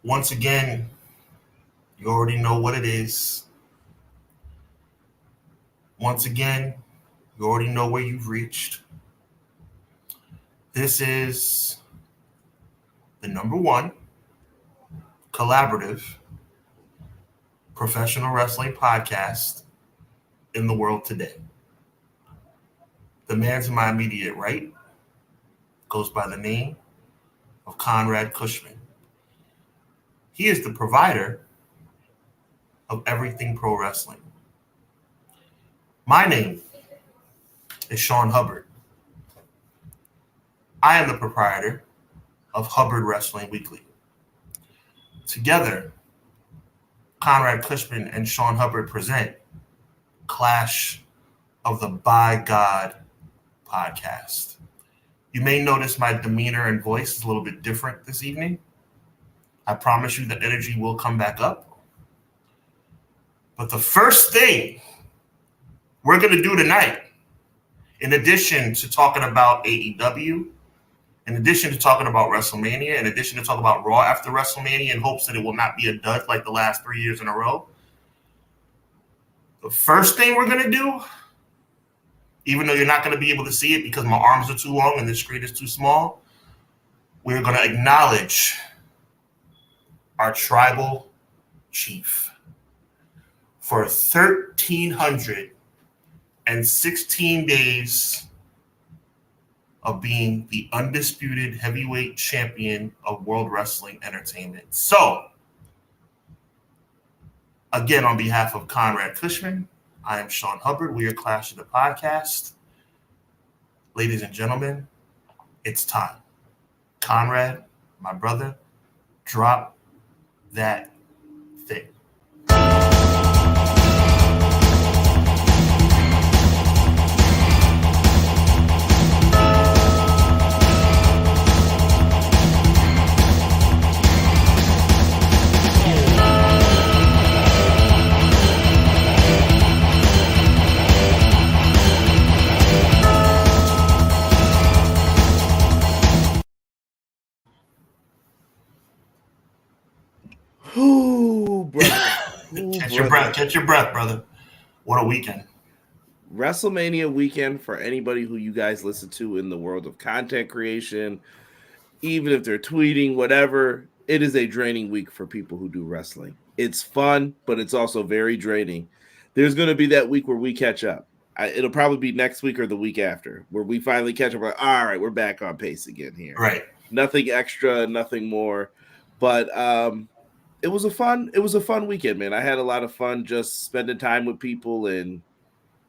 Once again, you already know what it is. Once again, you already know where you've reached. This is the number one collaborative professional wrestling podcast in the world today. The man to my immediate right goes by the name of Conrad Cushman. He is the provider of everything pro wrestling. My name is Sean Hubbard. I am the proprietor of Hubbard Wrestling Weekly. Together, Conrad Cushman and Sean Hubbard present Clash of the By God podcast. You may notice my demeanor and voice is a little bit different this evening. I promise you the energy will come back up. But the first thing we're going to do tonight, in addition to talking about AEW, in addition to talking about WrestleMania, in addition to talking about Raw after WrestleMania in hopes that it will not be a dud like the last 3 years in a row, the first thing we're going to do, even though you're not going to be able to see it because my arms are too long and the screen is too small, we're going to acknowledge our tribal chief for 1,316 days of being the undisputed heavyweight champion of World Wrestling Entertainment. So, again, on behalf of Conrad Cushman, I am Sean Hubbard. We are Clash of the Podcast. Ladies and gentlemen, it's time. Conrad, my brother, drop that thing. Ooh, brother. Catch your breath, brother. What a weekend. WrestleMania weekend for anybody who you guys listen to in the world of content creation, even if they're tweeting, whatever, it is a draining week for people who do wrestling. It's fun, but it's also very draining. There's going to be that week where we catch up. It'll probably be next week or the week after where we finally catch up. Like, all right, we're back on pace again here. Right. Nothing extra, nothing more. But it was a fun weekend, man. I had a lot of fun just spending time with people and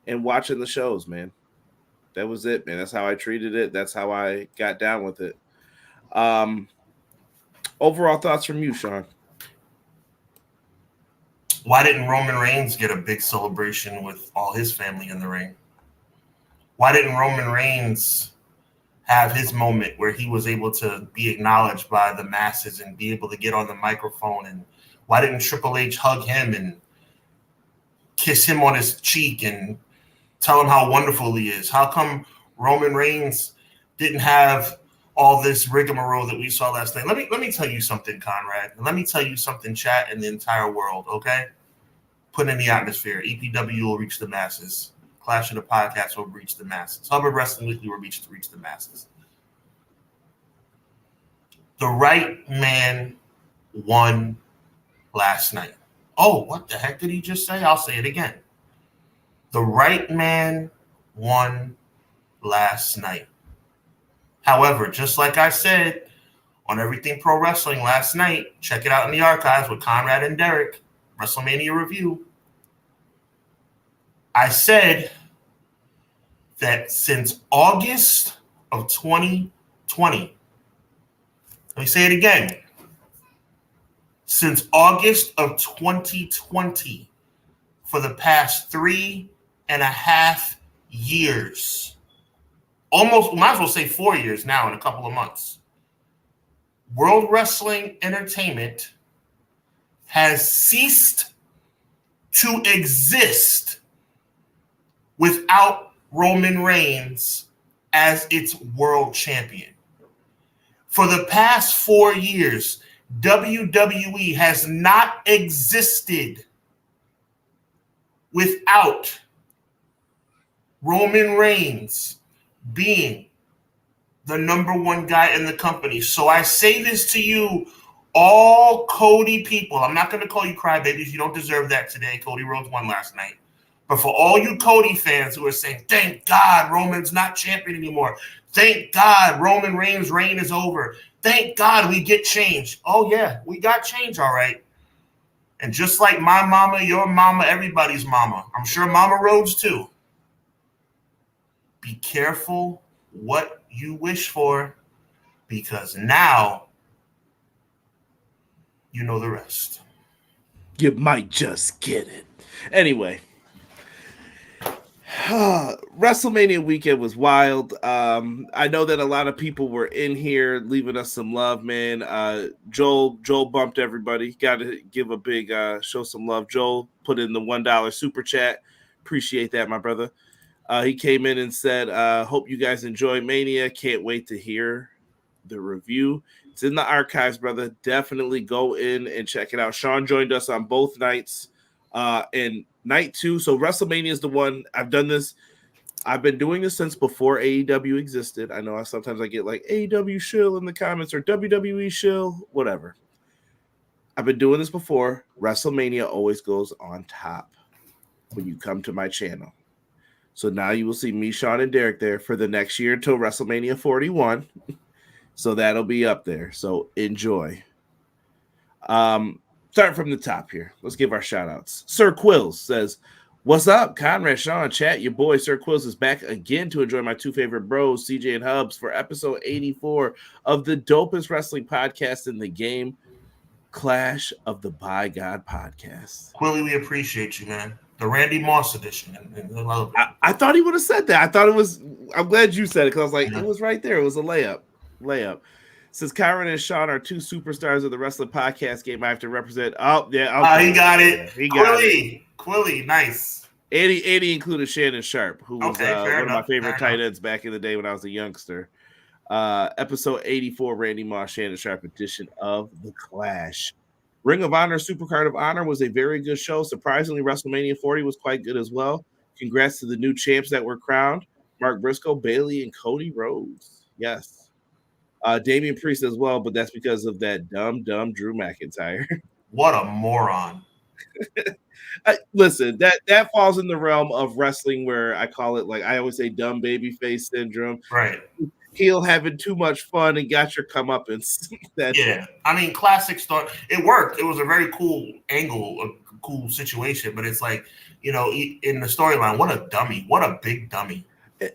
watching the shows, man. That was it, man. That's how I treated it. That's how I got down with it. Overall thoughts from you, Sean? Why didn't Roman Reigns get a big celebration with all his family in the ring? Why didn't Roman Reigns have his moment where he was able to be acknowledged by the masses and be able to get on the microphone? And why didn't Triple H hug him and kiss him on his cheek and tell him how wonderful he is? How come Roman Reigns didn't have all this rigmarole that we saw last night? Let me tell you something, Conrad. Let me tell you something, chat, and the entire world, okay? Put in the atmosphere. EPW will reach the masses. Clash of the Podcast will reach the masses. Hubbard Wrestling Weekly will reach the masses. The right man won last night. Oh, what the heck did he just say? I'll say it again. The right man won last night. However, just like I said on Everything Pro Wrestling last night, check it out in the archives with Conrad and Derek, WrestleMania Review. I said that since August of 2020, let me say it again. Since August of 2020, for the past 3.5 years, almost, might as well say 4 years now in a couple of months, World Wrestling Entertainment has ceased to exist without Roman Reigns as its world champion. For the past 4 years, WWE has not existed without Roman Reigns being the number one guy in the company. So I say this to you, all Cody people. I'm not going to call you crybabies. You don't deserve that today. Cody Rhodes won last night. But for all you Cody fans who are saying, thank God Roman's not champion anymore. Thank God Roman Reigns' reign is over. Thank God we get change. Oh, yeah, we got change, all right. And just like my mama, your mama, everybody's mama, I'm sure Mama Rhodes too. Be careful what you wish for, because now you know the rest. You might just get it. Anyway, WrestleMania weekend was wild. I know that a lot of people were in here leaving us some love, man. Joel bumped everybody. Got to give a big show some love. Joel put in the $1 super chat. Appreciate that, my brother. He came in and said, hope you guys enjoy Mania. Can't wait to hear the review. It's in the archives, brother. Definitely go in and check it out. Sean joined us on both nights. And night 2, so WrestleMania is the one. I've done this. I've been doing this since before AEW existed. I know sometimes I get like AEW shill in the comments or WWE shill, whatever. I've been doing this before. WrestleMania always goes on top when you come to my channel. So now you will see me, Sean, and Derek there for the next year until WrestleMania 41. So that'll be up there. So enjoy. Starting from the top here. Let's give our shout outs. Sir Quills says, what's up, Conrad, Sean, chat? Your boy Sir Quills is back again to enjoy my two favorite bros, CJ and Hubs, for episode 84 of the dopest wrestling podcast in the game, Clash of the By God podcast. Quilly, we appreciate you, man. The Randy Moss edition. I thought he would have said that. I thought it was. I'm glad you said it because I was like, It was right there. It was a layup. Since Kyron and Sean are two superstars of the wrestling podcast game, I have to represent. Oh, yeah. Okay. He got it. He got it. Quilly, nice. 80 included Shannon Sharp, who was one of my favorite tight ends back in the day when I was a youngster. Episode 84, Randy Moss, Shannon Sharp edition of The Clash. Ring of Honor, Supercard of Honor was a very good show. Surprisingly, WrestleMania 40 was quite good as well. Congrats to the new champs that were crowned. Mark Briscoe, Bailey, and Cody Rhodes. Yes. Damian Priest as well, but that's because of that dumb Drew McIntyre. What a moron. Listen, that falls in the realm of wrestling where I call it, like I always say, dumb babyface syndrome. Right. Heel having too much fun and got your comeuppance. Yeah. I mean, classic story. It worked. It was a very cool angle, a cool situation, but it's like, you know, in the storyline, what a dummy. What a big dummy.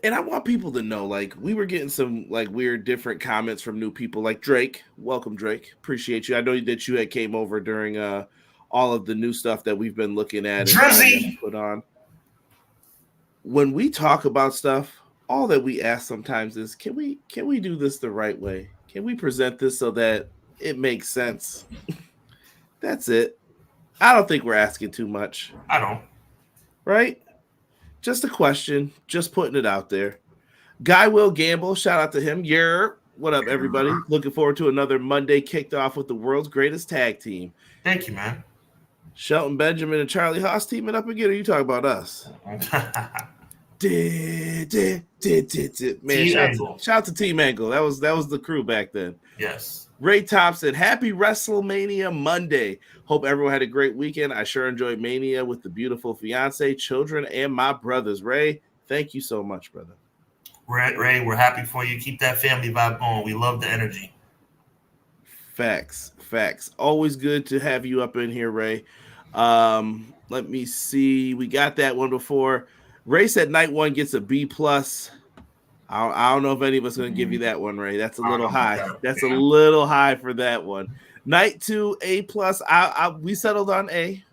And I want people to know, like, we were getting some like weird different comments from new people, like Drake. Welcome, Drake. Appreciate you. I know that you had came over during all of the new stuff that we've been looking at and put on. When we talk about stuff, all that we ask sometimes is, can we do this the right way? Can we present this so that it makes sense? That's it. I don't think we're asking too much. I don't. Right? Just a question. Just putting it out there. Guy Will Gamble, shout out to him. What up, everybody? Looking forward to another Monday kicked off with the world's greatest tag team. Thank you, man. Shelton Benjamin and Charlie Haas teaming up again. Or you talking about us? Man, shout out to Team Angle. That was the crew back then. Yes. Ray Thompson, happy WrestleMania Monday. Hope everyone had a great weekend. I sure enjoyed Mania with the beautiful fiance, children, and my brothers. Ray, thank you so much, brother. Ray, we're happy for you. Keep that family vibe going. We love the energy. Facts. Always good to have you up in here, Ray. Let me see. We got that one before. Ray said night 1 gets a B+. I don't know if any of us are going to give you that one, Ray. That's a little high. That's a little high for that one. Night 2, A+. We settled on A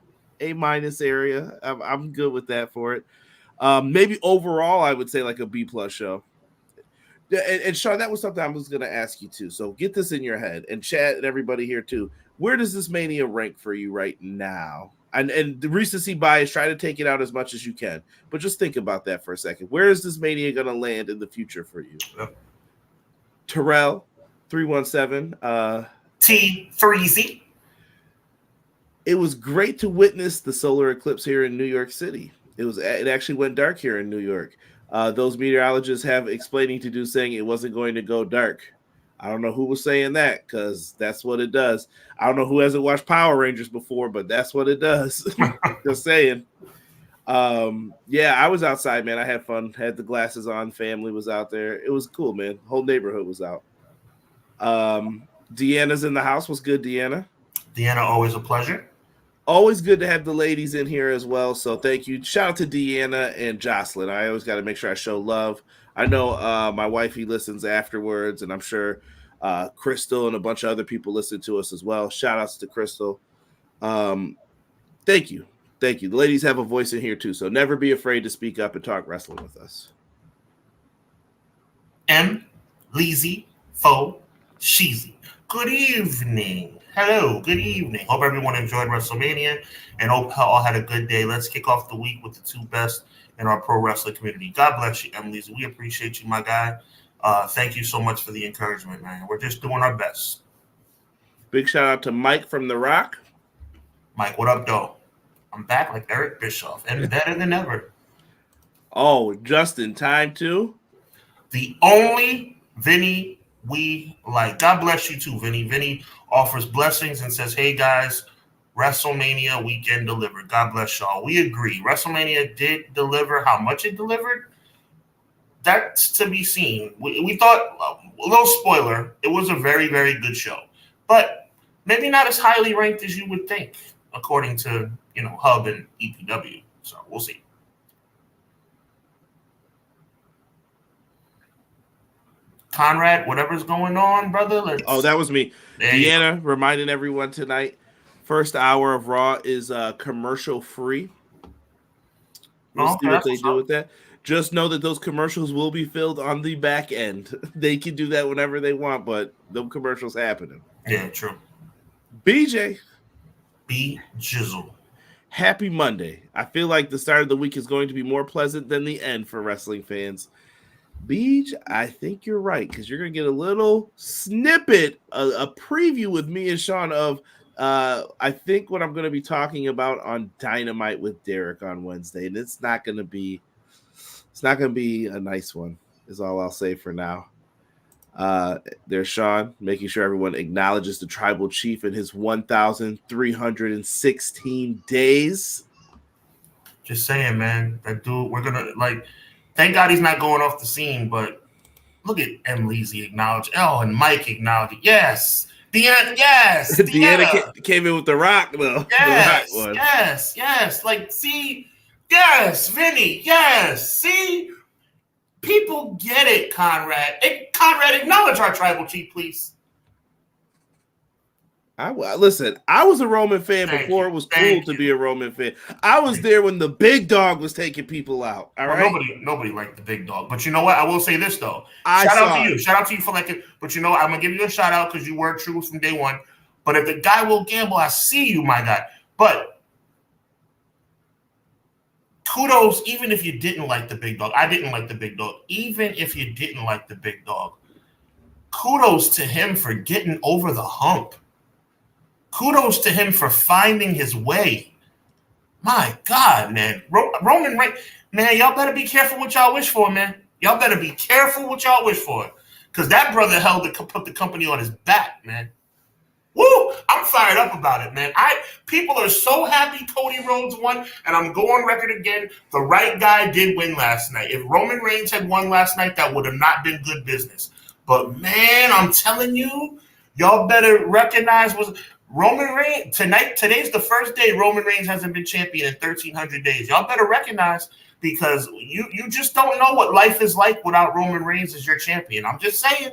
area. I'm good with that for it. Maybe overall, I would say like a B+ show. And Sean, that was something I was going to ask you too. So get this in your head, and chat and everybody here too. Where does this Mania rank for you right now? And the recency bias, try to take it out as much as you can. But just think about that for a second. Where is this Mania going to land in the future for you? Yep. Terrell, 317. T3Z. It was great to witness the solar eclipse here in New York City. It actually went dark here in New York. Those meteorologists have explaining to do, saying it wasn't going to go dark. I don't know who was saying that, because that's what it does. I don't know who hasn't watched Power Rangers before, but that's what it does. Just saying. Yeah, I was outside, man. I had fun. Had the glasses on. Family was out there. It was cool, man. Whole neighborhood was out. Deanna's in the house. What's good, Deanna? Deanna, always a pleasure. Always good to have the ladies in here as well. So thank you. Shout out to Deanna and Jocelyn. I always got to make sure I show love. I know my wifey listens afterwards, and I'm sure Crystal and a bunch of other people listen to us as well. Shout outs to Crystal. Thank you. Thank you. The ladies have a voice in here too, so never be afraid to speak up and talk wrestling with us. M. Leezy Fo Sheezy. Good evening. Hello. Good evening. Hope everyone enjoyed WrestleMania and hope all had a good day. Let's kick off the week with the two best in our pro wrestling community. God bless you, M. Leezy. We appreciate you, my guy. Thank you so much for the encouragement, man. We're just doing our best. Big shout out to Mike from The Rock. Mike, what up, though? I'm back like Eric Bischoff and better than ever. Oh, just in time, too? The only Vinny we like. God bless you, too, Vinny. Vinny offers blessings and says, hey, guys, WrestleMania Weekend delivered. God bless y'all. We agree. WrestleMania did deliver. How much it delivered? That's to be seen. We thought, a little spoiler, it was a very, very good show. But maybe not as highly ranked as you would think, according to, Hub and EPW. So we'll see. Conrad, whatever's going on, brother. That was me. Deanna reminding everyone tonight, first hour of Raw is commercial free. We'll see what they do with that. Just know that those commercials will be filled on the back end. They can do that whenever they want, but the commercials happening. Yeah, true. BJ. B Jizzle. Happy Monday. I feel like the start of the week is going to be more pleasant than the end for wrestling fans. Beej, I think you're right, because you're going to get a little snippet, a preview with me and Sean of I think what I'm going to be talking about on Dynamite with Derek on Wednesday, and it's not going to be a nice one, is all I'll say for now. There's Sean making sure everyone acknowledges the tribal chief in his 1,316 days. Just saying, man. That dude, we're gonna thank God he's not going off the scene, but look at M. Leezy acknowledge. Oh, and Mike acknowledge. Yes. Deanna, yes. Deanna came in with The Rock, though. Yes, The Rock one. yes. See, yes, Vinny, yes. See, people get it, Conrad. Conrad, acknowledge our tribal chief, please. Listen, I was a Roman fan before it was cool to be a Roman fan. I was there when the big dog was taking people out. All right. Nobody liked the big dog. But you know what? I will say this though. Shout out to you for like it. But I'm gonna give you a shout out because you were true from day one. But if the guy will gamble, I see you, my guy. But kudos, even if you didn't like the big dog. I didn't like the big dog. Even if you didn't like the big dog, kudos to him for getting over the hump. Kudos to him for finding his way. My God, man. Roman Reigns, man, y'all better be careful what y'all wish for, man. Y'all better be careful what y'all wish for. Because that brother put the company on his back, man. Woo! I'm fired up about it, man. People are so happy Cody Rhodes won, and I'm going on record again. The right guy did win last night. If Roman Reigns had won last night, that would have not been good business. But, man, I'm telling you, y'all better recognize Roman Reigns, today's the first day Roman Reigns hasn't been champion in 1,300 days. Y'all better recognize, because you just don't know what life is like without Roman Reigns as your champion. I'm just saying.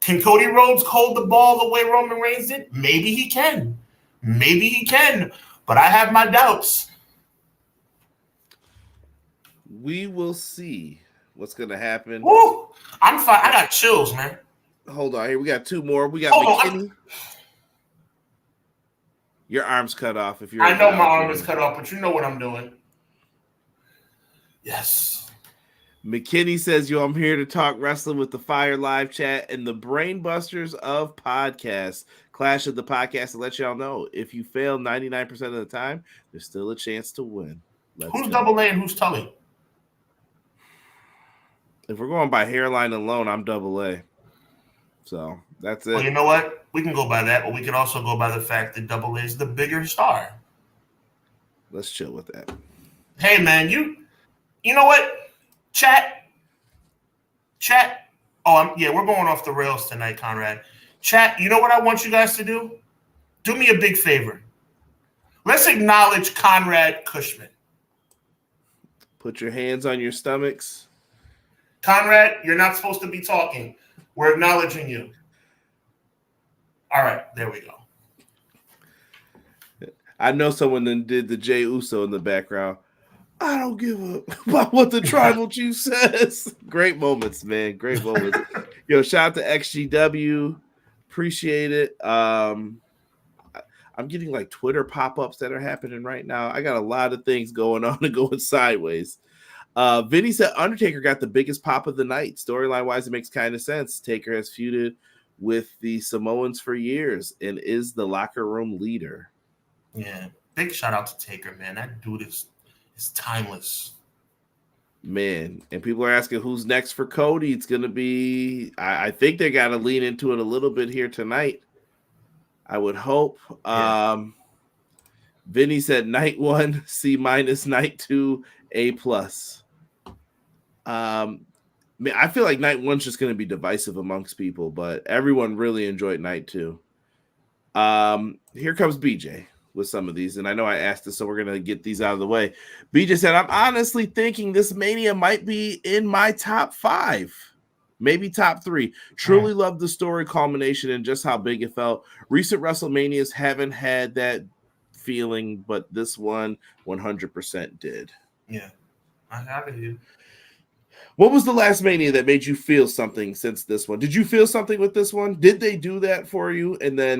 Can Cody Rhodes hold the ball the way Roman Reigns did? Maybe he can. But I have my doubts. We will see what's going to happen. Woo! I'm fine. I got chills, man. Hold on, here we got two more. We got McKinney. Your arm's cut off. I know my arm is cut off, but you know what I'm doing. Yes. McKinney says, yo, I'm here to talk wrestling with the Fire Live chat and the brain busters of podcasts. Clash of the podcast to let y'all know, if you fail 99% of the time, there's still a chance to win. Who's Double A and who's Tully? If we're going by hairline alone, I'm Double A. So that's it. Well, you know what? We can go by that, but we can also go by the fact that Double A is the bigger star. Let's chill with that. Hey, man, you know what? Chat. Oh, we're going off the rails tonight, Conrad. Chat, you know what I want you guys to do? Do me a big favor. Let's acknowledge Conrad Cushman. Put your hands on your stomachs. Conrad, you're not supposed to be talking. We're acknowledging you. All right, there we go. I know someone then did the Jey Uso in the background. I don't give a about what the tribal chief says. Great moments, man. Great moments. Yo, shout out to XGW. Appreciate it. I'm getting like Twitter pop-ups that are happening right now. I got a lot of things going on and going sideways. Vinny said Undertaker got the biggest pop of the night. Storyline-wise, it makes kind of sense. Taker has feuded with the Samoans for years and is the locker room leader. Yeah, big shout out to Taker, man. That dude is timeless. Man, and people are asking who's next for Cody. It's going to be, I think they got to lean into it a little bit here tonight. I would hope. Yeah. Vinny said night 1, C-, night 2, A+. Man, I feel like night 1's just going to be divisive amongst people, but everyone really enjoyed night 2. Here comes BJ with some of these, and I know I asked this, so we're going to get these out of the way. BJ said, I'm honestly thinking this Mania might be in my top 5, maybe top 3. Truly loved the story culmination and just how big it felt. Recent WrestleManias haven't had that feeling, but this one 100% did. Yeah, I have it here. What was the last Mania that made you feel something since this one? Did you feel something with this one? Did they do that for you? And then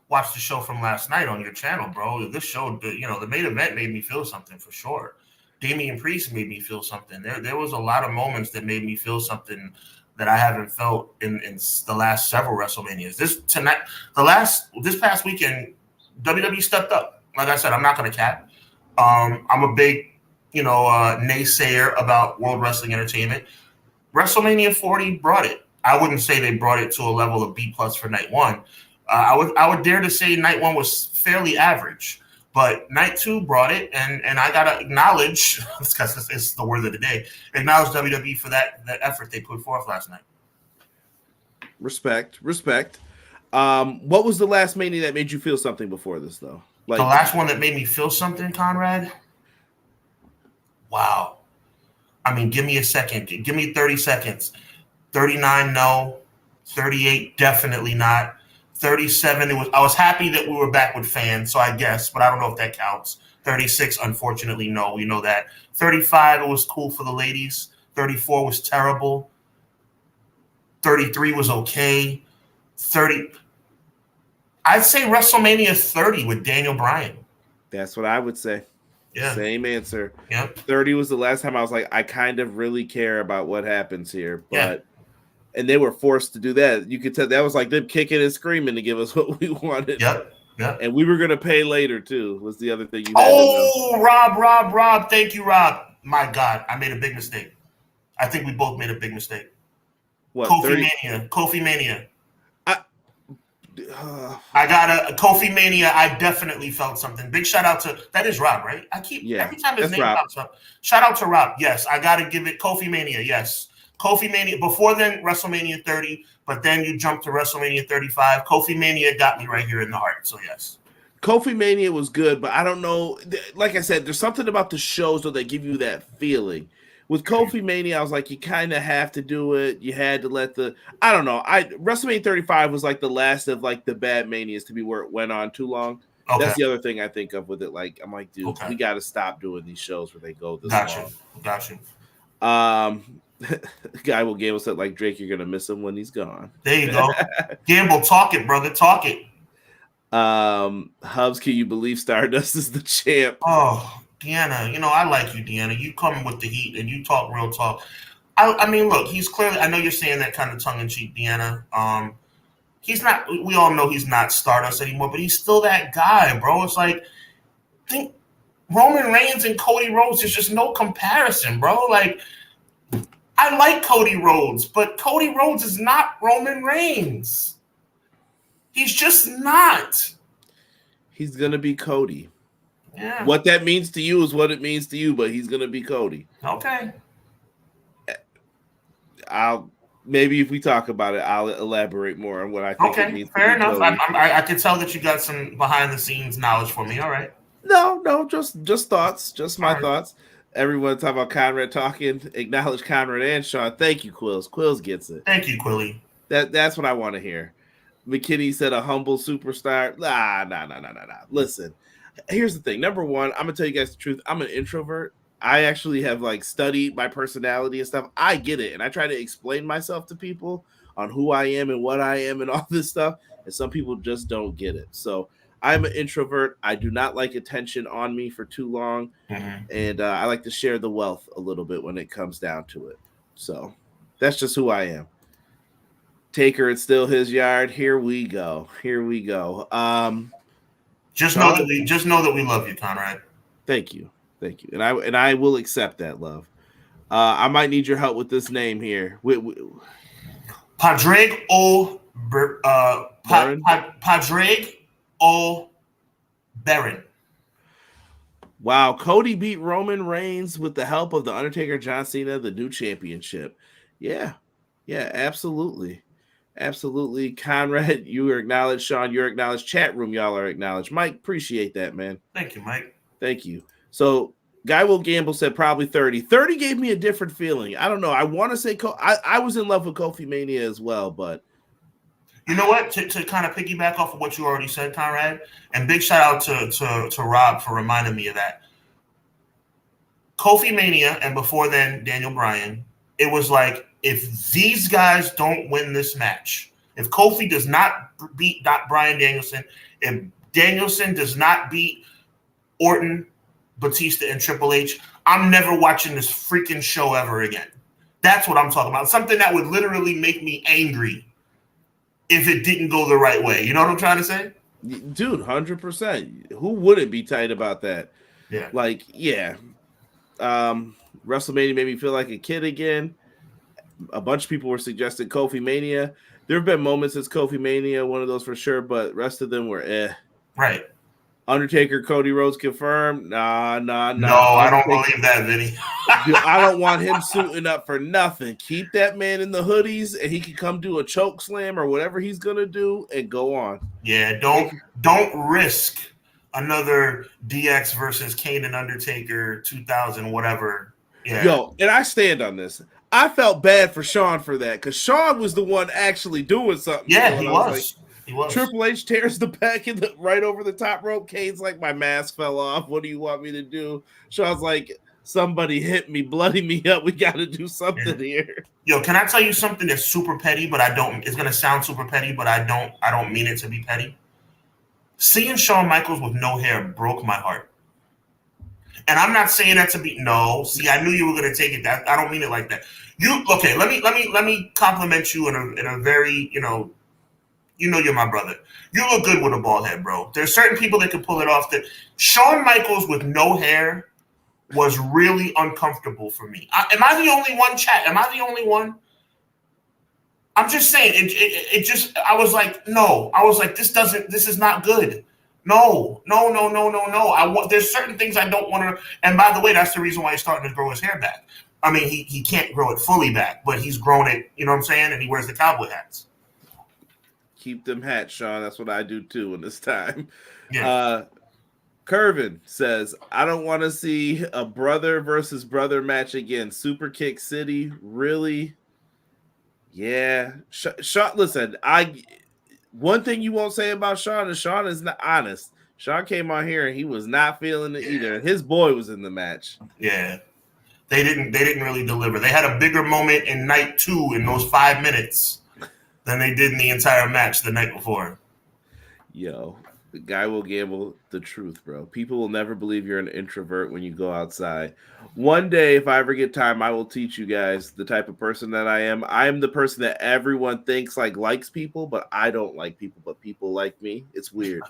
watch the show from last night on your channel, bro. This show, the main event made me feel something for sure. Damian Priest made me feel something. There was a lot of moments that made me feel something that I haven't felt in the last several WrestleManias. This past weekend, WWE stepped up. Like I said, I'm not going to cap. I'm a big, naysayer about World Wrestling Entertainment. WrestleMania 40 brought it. I wouldn't say they brought it to a level of B+ for night 1. I would dare to say night 1 was fairly average, but night 2 brought it, and I gotta acknowledge, because it's the word of the day, acknowledge WWE for that effort they put forth last night. Respect. What was the last Mania that made you feel something before this, though? The last one that made me feel something, Conrad? Wow. I mean, give me a second. Give me 30 seconds. 39, no. 38, definitely not. 37, I was happy that we were back with fans, so I guess, but I don't know if that counts. 36, unfortunately, no. We know that. 35, it was cool for the ladies. 34 was terrible. 33 was okay. 30, I'd say WrestleMania 30 with Daniel Bryan. That's what I would say. Yeah. Same answer. Yep. 30 was the last time I was like, I kind of really care about what happens here, but and they were forced to do that. You could tell that was like them kicking and screaming to give us what we wanted. Yep. And we were going to pay later, too, was the other thing you had to know. Rob. Thank you, Rob. My God, I made a big mistake. I think we both made a big mistake. What? Kofi Mania. I got a Kofi Mania. I definitely felt something. Big shout out to that is Rob, right? Every time his name pops up. Shout out to Rob. Yes, I got to give it Kofi Mania. Yes. Kofi Mania, before then, WrestleMania 30, but then you jump to WrestleMania 35. Kofi Mania got me right here in the heart, so yes. Kofi Mania was good, but I don't know. Like I said, there's something about the shows that give you that feeling. With Kofi Mania, I was like, you kind of have to do it. You had to let I don't know. WrestleMania 35 was like the last of like the bad Manias to be where it went on too long. Okay. That's the other thing I think of with it. Like, I'm like, dude, we got to stop doing these shows where they go this long. Gotcha. Guy will gamble said like Drake, you're gonna miss him when he's gone. There you go. Gamble, talk it, brother, talk it. Hubs, can you believe Stardust is the champ? Oh, Deanna, I like you, Deanna. You come with the heat and you talk real talk. I mean, look, he's clearly. I know you're saying that kind of tongue in cheek, Deanna. He's not. We all know he's not Stardust anymore, but he's still that guy, bro. It's like, think Roman Reigns and Cody Rhodes. There's just no comparison, bro. Like, I like Cody Rhodes, but Cody Rhodes is not Roman Reigns. He's just not. He's gonna be Cody. Yeah. What that means to you is what it means to you, but he's gonna be Cody. Okay. Maybe if we talk about it, I'll elaborate more on what I think it means. Fair enough. I can tell that you got some behind the scenes knowledge for me. All right. No, just thoughts, just my thoughts. Everyone talk about Conrad talking. Acknowledge Conrad and Sean. Thank you, Quills. Quills gets it. Thank you, Quilly. That's what I want to hear. McKinney said a humble superstar. Nah. Listen, here's the thing. Number one, I'm gonna tell you guys the truth. I'm an introvert. I actually have studied my personality and stuff. I get it, and I try to explain myself to people on who I am and what I am and all this stuff. And some people just don't get it. So I'm an introvert. I do not like attention on me for too long, and I like to share the wealth a little bit when it comes down to it. So that's just who I am. Taker, it's still his yard. Here we go. Just know that we love you, Conrad. Thank you, and I will accept that love. I might need your help with this name here. Padraig O'Baron. Wow, Cody beat Roman Reigns with the help of The Undertaker, John Cena, the new championship. Yeah, absolutely. Conrad, you are acknowledged. Sean, you're acknowledged. Chat room, y'all are acknowledged. Mike, appreciate that, man. Thank you, Mike. Thank you. So, Guy Will Gamble said probably 30. 30 gave me a different feeling. I don't know. I want to say I was in love with Kofi Mania as well, but you know what? To kind of piggyback off of what you already said, Conrad, and big shout out to Rob for reminding me of that. Kofi Mania, and before then, Daniel Bryan, it was like, if these guys don't win this match, if Kofi does not beat Bryan Danielson, if Danielson does not beat Orton, Batista, and Triple H, I'm never watching this freaking show ever again. That's what I'm talking about. Something that would literally make me angry if it didn't go the right way. You know what I'm trying to say? Dude, 100%. Who wouldn't be tight about that? Yeah. WrestleMania made me feel like a kid again. A bunch of people were suggesting Kofi Mania. There have been moments since Kofi Mania, one of those for sure, but rest of them were Right. Undertaker, Cody Rhodes confirmed. Nah. No, I don't believe that, Vinny. Dude, I don't want him suiting up for nothing. Keep that man in the hoodies, and he can come do a choke slam or whatever he's gonna do, and go on. Yeah, don't risk another DX versus Kane and Undertaker 2000 whatever. Yeah. Yo, and I stand on this. I felt bad for Sean for that because Sean was the one actually doing something. Yeah, he was. He was. Triple H tears the back right over the top rope. Kane's like, my mask fell off. What do you want me to do? Sean's like, somebody hit me, bloody me up. We got to do something here. Yo, can I tell you something that's super petty, but I don't. It's gonna sound super petty, but I don't mean it to be petty. Seeing Shawn Michaels with no hair broke my heart. And I'm not saying that to be See, I knew you were gonna take it. That I don't mean it like that. Let me compliment you in a very you're my brother. You look good with a bald head, bro. There's certain people that can pull it off. That Shawn Michaels with no hair was really uncomfortable for me. Am I the only one, chat? Am I the only one? I'm just saying. It just. I was like, no. I was like, this is not good. No. There's certain things I don't want to. And by the way, that's the reason why he's starting to grow his hair back. I mean, he can't grow it fully back, but he's grown it. You know what I'm saying? And he wears the cowboy hats. Keep them hats, Sean. That's what I do too in this time. Yeah. Curvin says, I don't want to see a brother versus brother match again. Super Kick City, really? Yeah. Sean, listen, one thing you won't say about Sean is not honest. Sean came on here and he was not feeling it either. His boy was in the match. Yeah. They didn't really deliver. They had a bigger moment in night 2 in those 5 minutes than they did in the entire match the night before. Yo, The guy will gamble the truth, bro. People will never believe you're an introvert when you go outside. One day, if I ever get time, I will teach you guys the type of person that I am. I am the person that everyone thinks likes people, but I don't like people, but people like me. It's weird.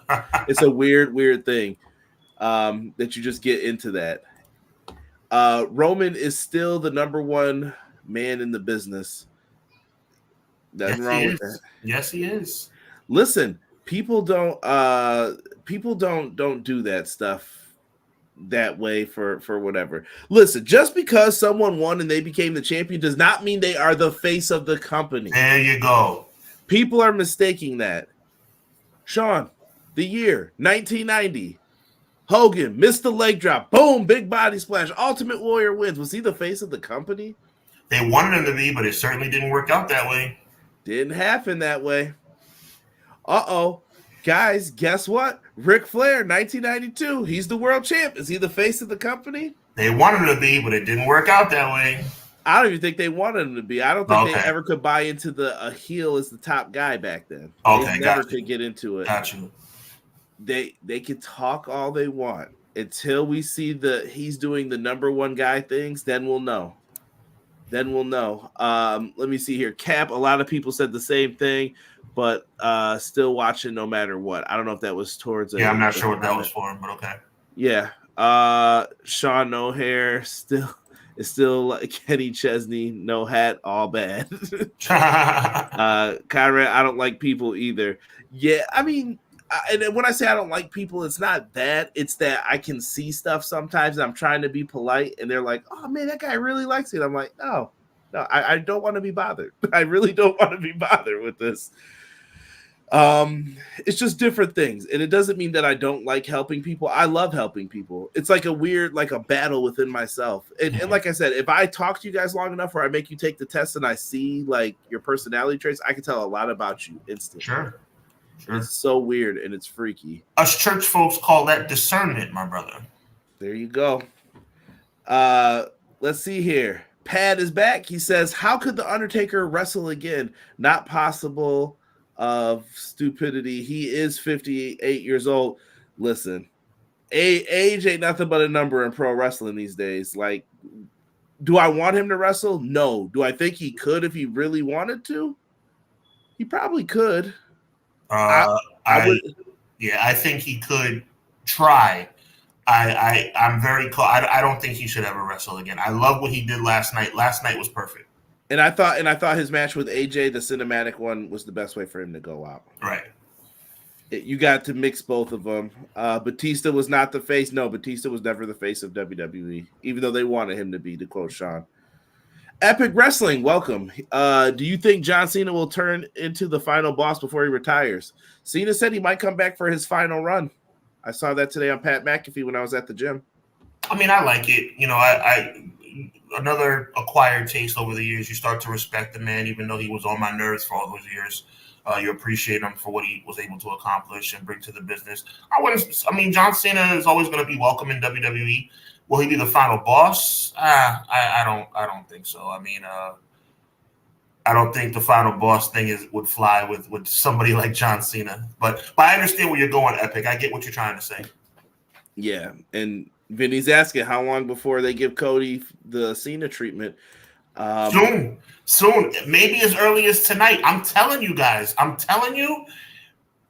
It's a weird thing that you just get into that. Roman is still the number one man in the business. Nothing wrong with that. Yes, he is. Listen, people don't do that stuff that way for whatever. Listen, just because someone won and they became the champion does not mean they are the face of the company. There you go. People are mistaking that. Sean, the year 1990. Hogan missed the leg drop. Boom, big body splash. Ultimate Warrior wins. Was he the face of the company? They wanted him to be, but it certainly didn't work out that way. Didn't happen that way. Uh-oh. Guys, guess what? Ric Flair, 1992. He's the world champ. Is he the face of the company? They wanted him to be, but it didn't work out that way. I don't even think they wanted him to be. I don't think they ever could buy into a heel as the top guy back then. Okay, they never could get into it. Got you. They can talk all they want until we see he's doing the number one guy things. Then we'll know. Let me see here. Cap. A lot of people said the same thing, but still watching no matter what. I don't know if that was towards. I'm not sure what that was for him, but okay. Yeah. Sean No Hair still like Kenny Chesney, no hat, all bad. Conrad, I don't like people either. Yeah, I mean. And when I say I don't like people, it's not that. It's that I can see stuff sometimes. And I'm trying to be polite, and they're like, "Oh man, that guy really likes it." I'm like, "No, I don't want to be bothered. I really don't want to be bothered with this." It's just different things, and it doesn't mean that I don't like helping people. I love helping people. It's like a battle within myself. And like I said, if I talk to you guys long enough, or I make you take the test, and I see like your personality traits, I can tell a lot about you instantly. Sure. It's so weird and it's freaky. Us church folks call that discernment, my brother. There you go. Let's see here. Pat is back. He says, how could The Undertaker wrestle again? Not possible of stupidity. He is 58 years old. Listen, age ain't nothing but a number in pro wrestling these days. Like, do I want him to wrestle? No. Do I think he could if he really wanted to? He probably could. I think he could try. I'm very cool. I don't think he should ever wrestle again. I love what he did last night. Last night was perfect. And I thought his match with AJ, the cinematic one, was the best way for him to go out. Right. You got to mix both of them. Batista was not the face. No, Batista was never the face of WWE, even though they wanted him to be, to quote Sean. Epic Wrestling, welcome. Do you think John Cena will turn into the final boss before he retires? Cena said he might come back for his final run. I saw that today on Pat McAfee when I was at the gym. I mean, I like it. You know, I another acquired taste over the years. You start to respect the man, even though he was on my nerves for all those years. You appreciate him for what he was able to accomplish and bring to the business. John Cena is always going to be welcome in WWE. Will he be the final boss? I don't think so. I mean, I don't think the final boss thing would fly with somebody like John Cena. But I understand where you're going, Epic. I get what you're trying to say. Yeah, and Vinny's asking how long before they give Cody the Cena treatment. Soon. Maybe as early as tonight. I'm telling you guys.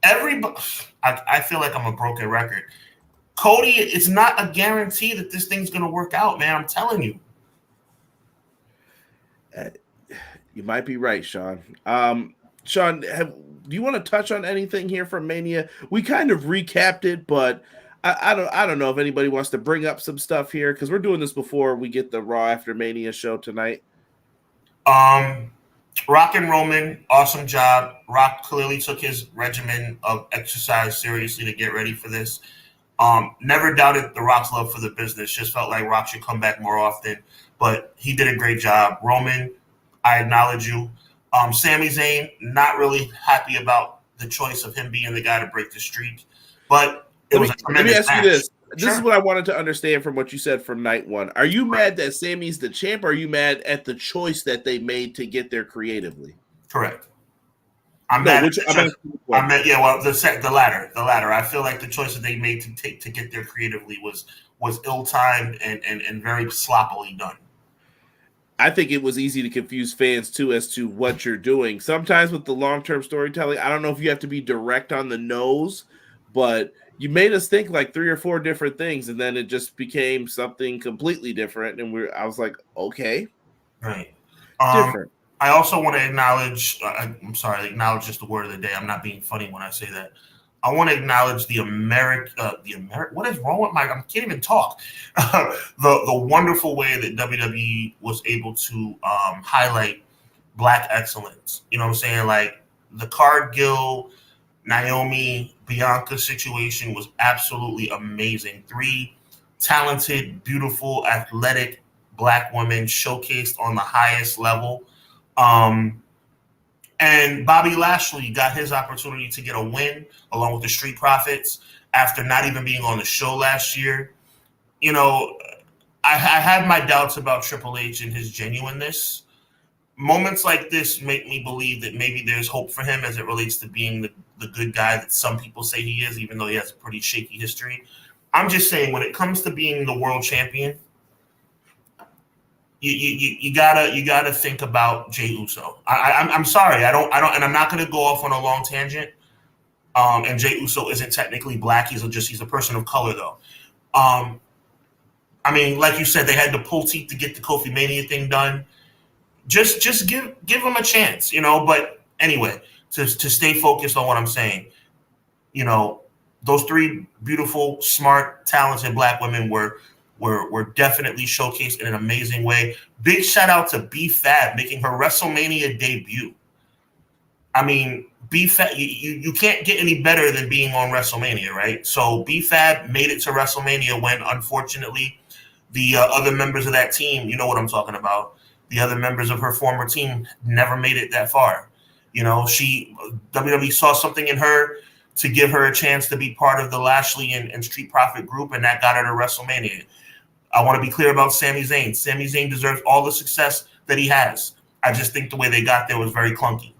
Everybody. I feel like I'm a broken record. Cody, it's not a guarantee that this thing's going to work out, man. I'm telling you. You might be right, Sean. Sean, do you want to touch on anything here from Mania? We kind of recapped it, but I don't know if anybody wants to bring up some stuff here because we're doing this before we get the Raw After Mania show tonight. Rock and Roman, awesome job. Rock clearly took his regimen of exercise seriously to get ready for this. Never doubted The Rock's love for the business. Just felt like Rock should come back more often, but he did a great job. Roman, I acknowledge you. Sami Zayn, not really happy about the choice of him being the guy to break the streak, but it was a tremendous match. Let me ask you this. This is what I wanted to understand from what you said from night one. Are you mad that Sammy's the champ, or are you mad at the choice that they made to get there creatively? Correct. I'm No, mad at which the I'm choice. asking which one. The latter. I feel like the choice that they made to get there creatively was ill timed and very sloppily done. I think it was easy to confuse fans too as to what you're doing. Sometimes with the long-term storytelling, I don't know if you have to be direct on the nose, but you made us think like 3 or 4 different things, and then it just became something completely different. And I was like, okay, Right. different. I also want to acknowledge. I'm sorry, acknowledge just the word of the day. I'm not being funny when I say that. I want to acknowledge the American. What is wrong with my? I can't even talk. The wonderful way that WWE was able to highlight Black excellence. You know what I'm saying? Like the Cargill, Naomi, Bianca situation was absolutely amazing. 3 talented, beautiful, athletic Black women showcased on the highest level. Um, and Bobby Lashley got his opportunity to get a win along with the Street Profits after not even being on the show last year. You know, I had my doubts about Triple H and his genuineness. Moments like this make me believe that maybe there's hope for him as it relates to being the good guy that some people say he is, even though he has a pretty shaky history. I'm just saying, when it comes to being the world champion, you gotta think about Jey Uso. I'm sorry, and I'm not gonna go off on a long tangent. And Jey Uso isn't technically Black; he's a person of color, though. Um, I mean, like you said, they had to pull teeth to get the Kofi Mania thing done. Just give him a chance, you know. But anyway, to stay focused on what I'm saying, you know, those 3 beautiful, smart, talented Black women were definitely showcased in an amazing way. Big shout out to B Fab making her WrestleMania debut. I mean, B Fab, you can't get any better than being on WrestleMania, right? So B Fab made it to WrestleMania when, unfortunately, the other members of that team, you know what I'm talking about, the other members of her former team never made it that far. You know, WWE saw something in her to give her a chance to be part of the Lashley and Street Profit group, and that got her to WrestleMania. I want to be clear about Sami Zayn. Sami Zayn deserves all the success that he has. I just think the way they got there was very clunky.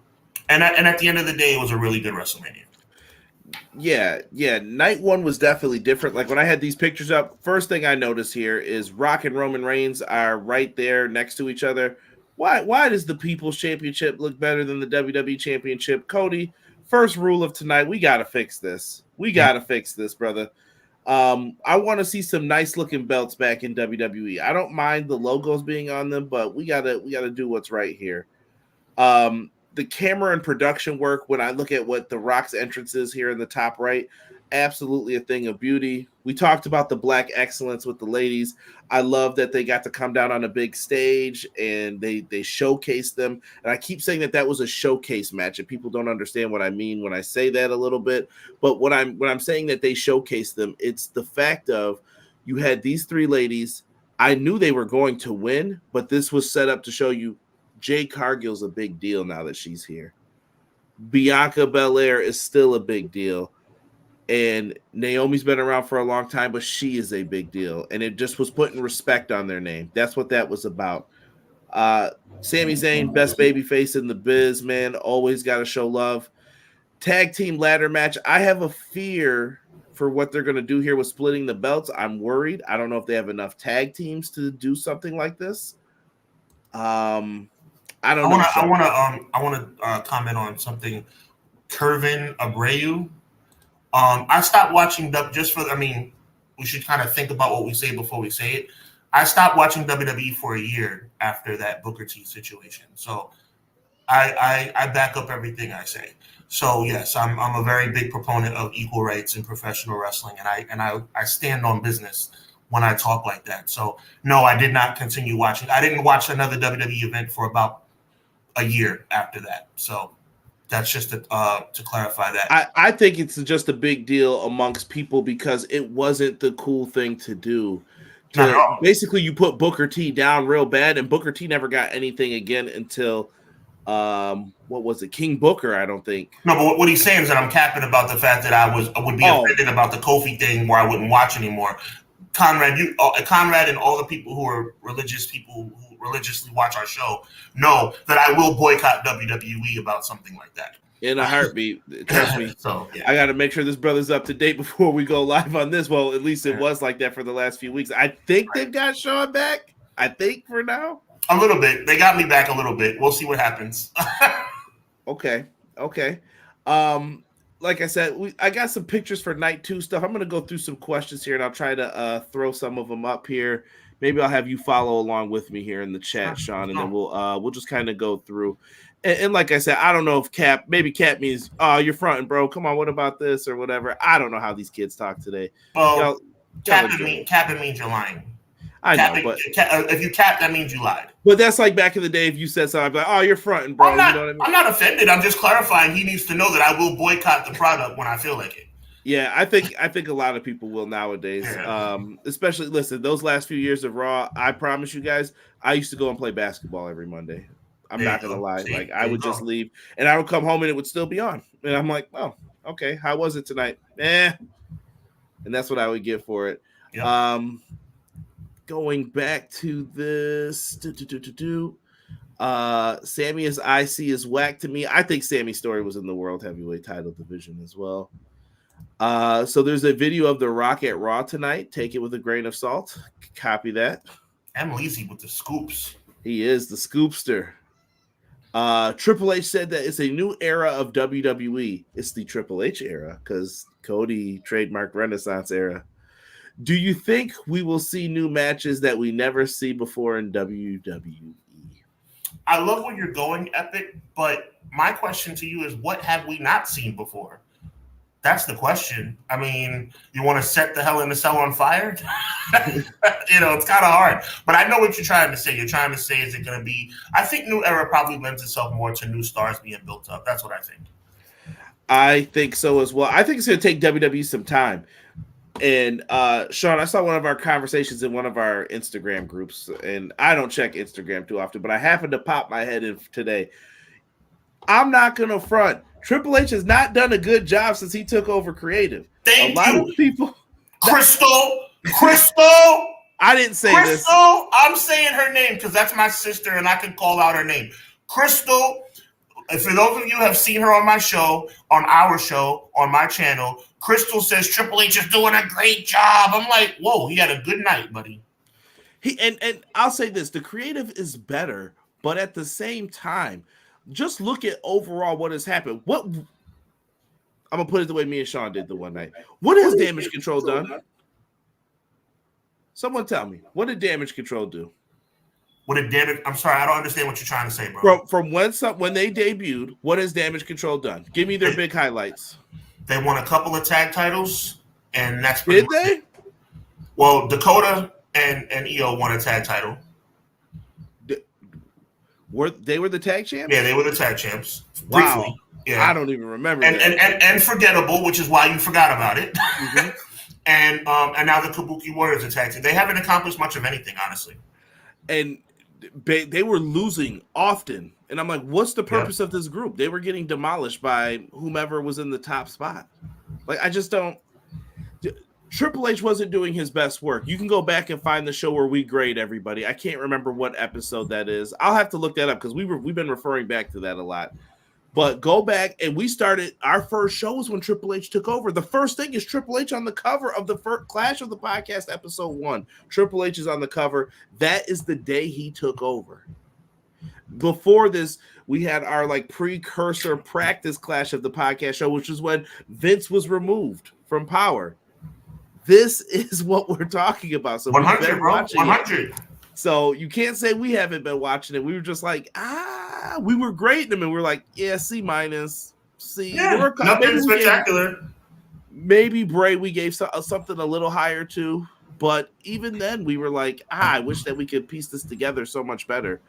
And at the end of the day, it was a really good WrestleMania. Yeah. Night 1 was definitely different. Like when I had these pictures up, first thing I noticed here is Rock and Roman Reigns are right there next to each other. Why does the People's Championship look better than the WWE Championship? Cody, first rule of tonight, we gotta fix this. We gotta fix this, brother. I want to see some nice looking belts back in WWE. I don't mind the logos being on them, but we gotta do what's right here. The camera and production work, when I look at what the Rock's entrance is here in the top right, absolutely a thing of beauty. We talked about the Black excellence with the ladies. I love that they got to come down on a big stage and they showcased them. And I keep saying that was a showcase match, and people don't understand what I mean when I say that a little bit. But when I'm saying that they showcased them, it's the fact of you had these 3 ladies. I knew they were going to win, but this was set up to show you Jade Cargill's a big deal now that she's here. Bianca Belair is still a big deal. And Naomi's been around for a long time, but she is a big deal. And it just was putting respect on their name. That's what that was about. Sami Zayn, best babyface in the biz, man. Always got to show love. Tag team ladder match. I have a fear for what they're going to do here with splitting the belts. I'm worried. I don't know if they have enough tag teams to do something like this. I don't know. I want to comment on something. Curvin Abreu. I stopped watching just for. I mean, we should kind of think about what we say before we say it. I stopped watching WWE for a year after that Booker T situation. So I back up everything I say. So yes, I'm a very big proponent of equal rights in professional wrestling, and I stand on business when I talk like that. So no, I did not continue watching. I didn't watch another WWE event for about a year after that. So that's just to clarify that. I think it's just a big deal amongst people because it wasn't the cool thing to do. Basically, you put Booker T down real bad, and Booker T never got anything again until what was it, King Booker? I don't think. No, but what he's saying is that I'm capping about the fact that I would be offended about the Kofi thing where I wouldn't watch anymore. Conrad and all the people who are religious people who religiously watch our show know that I will boycott WWE about something like that. In a heartbeat. Trust me. So yeah. I got to make sure this brother's up to date before we go live on this. Well, at least it was like that for the last few weeks. I think they've got Sean back. I think for now. A little bit. They got me back a little bit. We'll see what happens. Okay. Like I said, I got some pictures for night 2 stuff. I'm going to go through some questions here, and I'll try to throw some of them up here. Maybe I'll have you follow along with me here in the chat, Sean, and then we'll just kind of go through. And like I said, I don't know if Cap means, oh, you're fronting, bro. Come on, what about this or whatever? I don't know how these kids talk today. Well, capping means you're lying. I know, but if you cap, that means you lied. But that's like back in the day. If you said something, I'd be like, "Oh, you're fronting, bro." I'm not, you know what I mean? I'm not offended. I'm just clarifying. He needs to know that I will boycott the product when I feel like it. Yeah, I think a lot of people will nowadays. Yeah. Especially, listen, those last few years of Raw. I promise you guys, I used to go and play basketball every Monday. I'm not gonna lie. Like I would just leave, and I would come home and it would still be on. And I'm like, "Oh, okay. How was it tonight?" And that's what I would get for it. Yep. Going back to this, Sammy is IC is whack to me. I think Sammy's story was in the World Heavyweight Title division as well. So there's a video of The Rock at Raw tonight. Take it with a grain of salt. Copy that. I'm lazy with the scoops. He is the scoopster. Triple H said that it's a new era of WWE. It's the Triple H era because Cody trademarked Renaissance era. Do you think we will see new matches that we never see before in WWE? I love where you're going, Epic, but my question to you is, what have we not seen before? That's the question. I mean, you want to set the Hell in a Cell on fire? It's kind of hard. But I know what you're trying to say. You're trying to say, is it going to be... I think New Era probably lends itself more to new stars being built up. That's what I think. I think so as well. I think it's going to take WWE some time. And Sean, I saw one of our conversations in one of our Instagram groups, and I don't check Instagram too often, but I happened to pop my head in today. I'm not going to front. Triple H has not done a good job since he took over creative. Thank a lot you. Of people. Crystal. I didn't say this. Crystal, I'm saying her name because that's my sister, and I can call out her name. Crystal. And for those of you who have seen her on my show, on our show, on my channel, Crystal says Triple H is doing a great job. I'm like, whoa, he had a good night, buddy. And I'll say this, the creative is better, but at the same time, just look at overall what has happened. I'm gonna put it the way me and Sean did the one night. What has Damage Control done? Someone tell me, what did Damage Control do? I'm sorry, I don't understand what you're trying to say, bro. From when they debuted, what has Damage Control done? Give me their big highlights. They won a couple of tag titles, and that's did they? Well, Dakota and Io won a tag title. They were the tag champs? Yeah, they were the tag champs. Wow. Briefly. Yeah. I don't even remember that. And Forgettable, which is why you forgot about it. Mm-hmm. and now the Kabuki Warriors are tag team. They haven't accomplished much of anything, honestly. And they were losing often. And I'm like, what's the purpose of this group? They were getting demolished by whomever was in the top spot. Like, I just don't. Triple H wasn't doing his best work. You can go back and find the show where we grade everybody. I can't remember what episode that is. I'll have to look that up because we've been referring back to that a lot. But go back, and we started our first show was when Triple H took over. The first thing is Triple H on the cover of the first Clash of the Podcast episode 1. Triple H is on the cover. That is the day he took over. Before this, we had our precursor practice Clash of the Podcast show, which is when Vince was removed from Power. This is what we're talking about. So 100, bro. 100. So you can't say we haven't been watching it. We were just like, we were grading them, and we're like, yeah, C-, C. Yeah, nothing spectacular. Maybe Bray we gave something a little higher to, but even then we were like, I wish that we could piece this together so much better.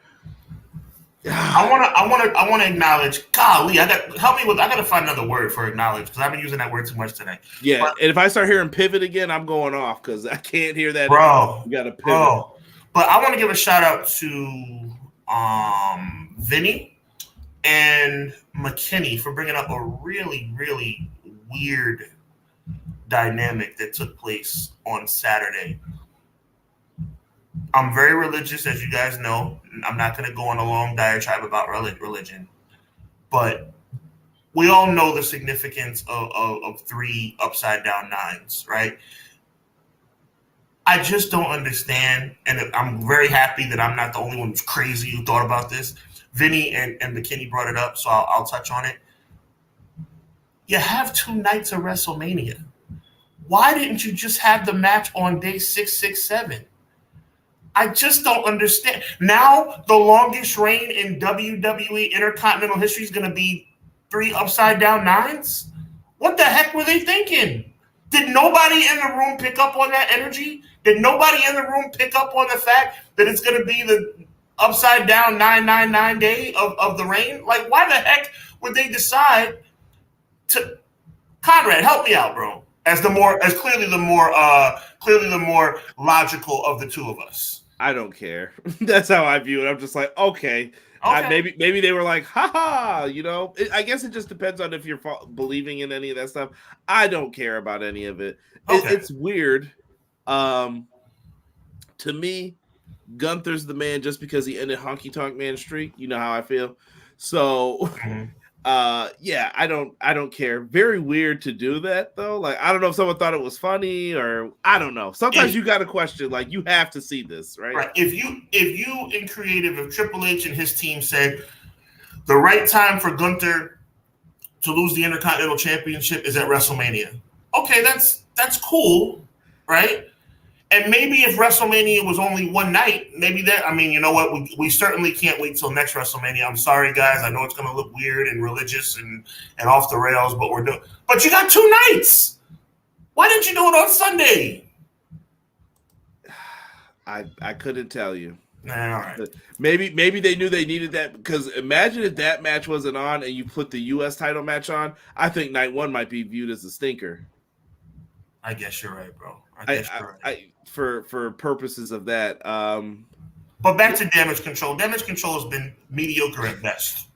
I want to acknowledge. Golly, I got to find another word for acknowledge because I've been using that word too much today. Yeah, and if I start hearing pivot again, I'm going off because I can't hear that. Bro, you got to pivot. Bro. But I want to give a shout out to Vinny and McKinney for bringing up a really, really weird dynamic that took place on Saturday. I'm very religious, as you guys know. I'm not going to go on a long diatribe about religion. But we all know the significance of 3 upside down 9s, right? I just don't understand, and I'm very happy that I'm not the only one who's crazy who thought about this. Vinny and McKinney brought it up, so I'll touch on it. You have 2 nights of WrestleMania. Why didn't you just have the match on day 6, 6, 7? I just don't understand. Now the longest reign in WWE Intercontinental history is going to be 3 upside down 9s? What the heck were they thinking? Did nobody in the room pick up on that energy? Did nobody in the room pick up on the fact that it's going to be the upside down 999 day of the reign? Like, why the heck would they decide to? Conrad, help me out, bro. As clearly the more logical of the 2 of us. I don't care. That's how I view it. I'm just like, okay. Maybe they were like, haha, I guess it just depends on if you're believing in any of that stuff. I don't care about any of it. Okay. It's weird. To me, Gunther's the man just because he ended Honky Tonk Man streak. You know how I feel. So, yeah, I don't care. Very weird to do that though. Like, I don't know if someone thought it was funny or I don't know. Sometimes you got to question, like, you have to see this, right? Right. If you in creative, if Triple H and his team said the right time for Gunther to lose the Intercontinental Championship is at WrestleMania. Okay, that's cool, right? And maybe if WrestleMania was only one night, maybe that, I mean, you know what? We certainly can't wait till next WrestleMania. I'm sorry, guys. I know it's going to look weird and religious and off the rails, but we're doing. But you got 2 nights. Why didn't you do it on Sunday? I couldn't tell you. All right. Maybe they knew they needed that, because imagine if that match wasn't on and you put the U.S. title match on. I think night 1 might be viewed as a stinker. I guess you're right, bro. For purposes of that. But back to Damage Control. Damage Control has been mediocre at best.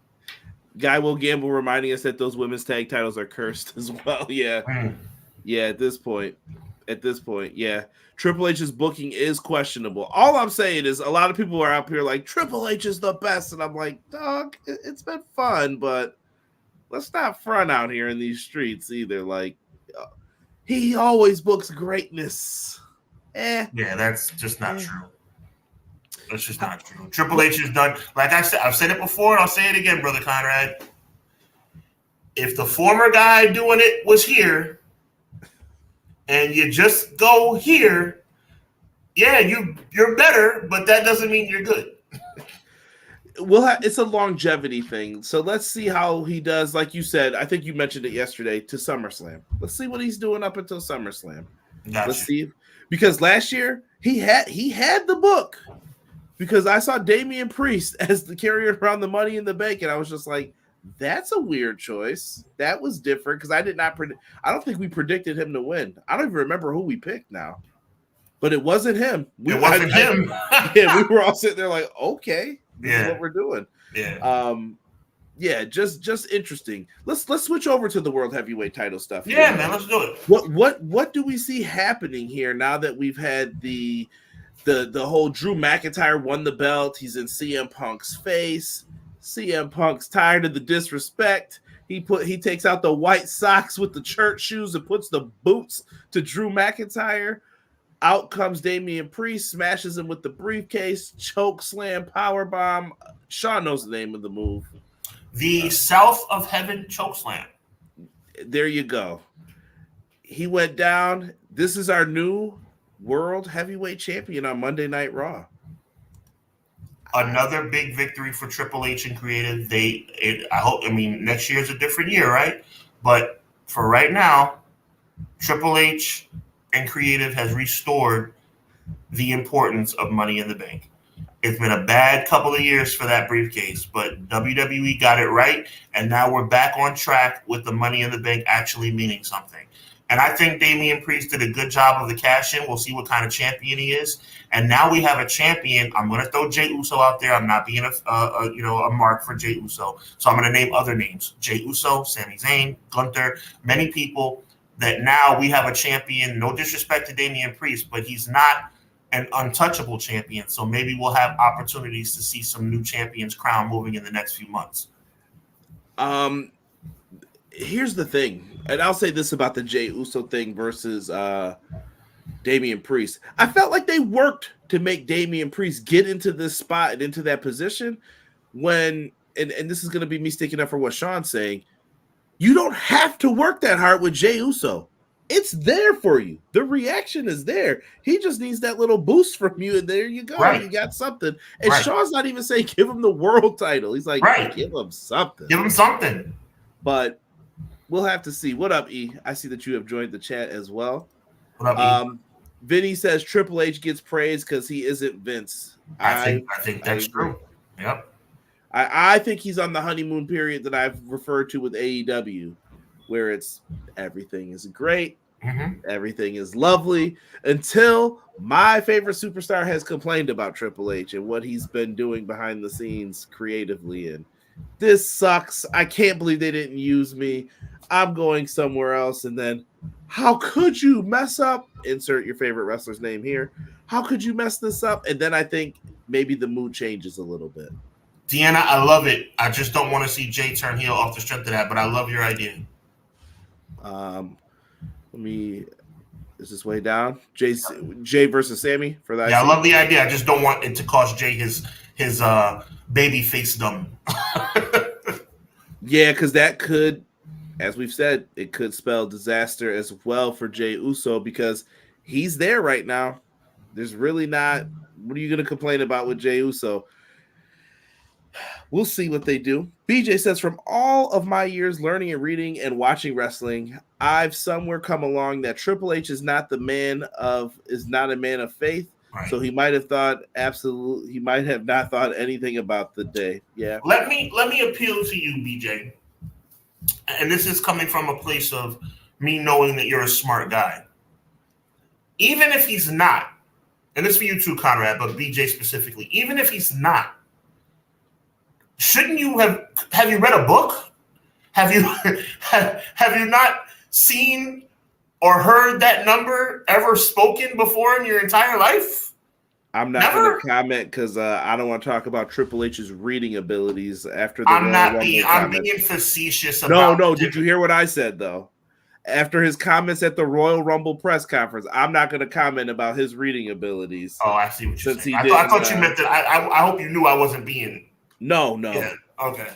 Guy Will Gamble reminding us that those women's tag titles are cursed as well. Yeah. Yeah, at this point, yeah. Triple H's booking is questionable. All I'm saying is a lot of people are up here like, Triple H is the best. And I'm like, dog, it's been fun, but let's not front out here in these streets either. Like, he always books greatness. Yeah, that's just not true. That's just not true. Triple H has done, like I said, I've said it before and I'll say it again, Brother Conrad. If the former guy doing it was here and you just go here, yeah, you're better, but that doesn't mean you're good. It's a longevity thing. So let's see how he does. Like you said, I think you mentioned it yesterday, to SummerSlam. Let's see what he's doing up until SummerSlam. Gotcha. Let's see, because last year he had the book, because I saw Damian Priest as the carrier around the Money in the Bank, and I was just like, that's a weird choice. That was different, because I don't think we predicted him to win. I don't even remember who we picked now, but it wasn't him. It wasn't him. Yeah, we were all sitting there like, okay, this is what we're doing. Yeah. Yeah, just interesting. Let's switch over to the World Heavyweight title stuff. Yeah, man, let's do it. What do we see happening here now that we've had the whole Drew McIntyre won the belt? He's in CM Punk's face. CM Punk's tired of the disrespect. He takes out the white socks with the church shoes and puts the boots to Drew McIntyre. Out comes Damian Priest, smashes him with the briefcase, choke slam, powerbomb. Sean knows the name of the move. The South of Heaven choke slam. There you go. He went down. This is our new World Heavyweight Champion on Monday Night Raw. Another big victory for Triple H and creative. Next year's a different year, right? But for right now, Triple H and creative has restored the importance of Money in the Bank. It's been a bad couple of years for that briefcase, but WWE got it right, and now we're back on track with the Money in the Bank actually meaning something. And I think Damian Priest did a good job of the cash-in. We'll see what kind of champion he is. And now we have a champion. I'm going to throw Jey Uso out there. I'm not being a mark for Jey Uso. So I'm going to name other names. Jey Uso, Sami Zayn, Gunther, many people that now we have a champion. No disrespect to Damian Priest, but he's not an untouchable champion. So maybe we'll have opportunities to see some new champions crowned moving in the next few months. here's the thing, and I'll say this about the Jey Uso thing versus Damian Priest. I felt like they worked to make Damian Priest get into this spot and into that position when, and this is going to be me sticking up for what Sean's saying, you don't have to work that hard with Jey Uso. It's there for you. The reaction is there. He just needs that little boost from you, and there you go. Right. You got something. And Sean's not even saying give him the world title. He's like, give him something. Give him something. But we'll have to see. What up, E? I see that you have joined the chat as well. What up, E? Vinny says Triple H gets praise because he isn't Vince. I think that's true. Yep. I think he's on the honeymoon period that I've referred to with AEW, where it's everything is great, everything is lovely, until my favorite superstar has complained about Triple H and what he's been doing behind the scenes creatively. And this sucks. I can't believe they didn't use me. I'm going somewhere else. And then, how could you mess up? Insert your favorite wrestler's name here. How could you mess this up? And then I think maybe the mood changes a little bit. Deanna, I love it. I just don't want to see Jay turn heel off the strength of that, but I love your idea. Is this way down? Jay versus Sammy for that. Yeah, I love the idea. I just don't want it to cost Jay his baby facedom. Yeah, because that could, as we've said, it could spell disaster as well for Jey Uso because he's there right now. There's really not. What are you going to complain about with Jey Uso? We'll see what they do. BJ says, from all of my years learning and reading and watching wrestling, I've somewhere come along that Triple H is not a man of faith. Right. So he might have not thought anything about the day. Yeah. Let me appeal to you, BJ. And this is coming from a place of me knowing that you're a smart guy. Even if he's not, and this is for you too, Conrad, but BJ specifically, even if he's not, shouldn't you have you read a book? Have you not seen or heard that number ever spoken before in your entire life? I'm not going to comment because I don't want to talk about Triple H's reading abilities after the I'm being facetious about No, did you hear what I said though? After his comments at the Royal Rumble press conference, I'm not going to comment about his reading abilities. Oh, I see what you're saying. I thought you meant that. I hope you knew I wasn't being. No. Yeah, okay.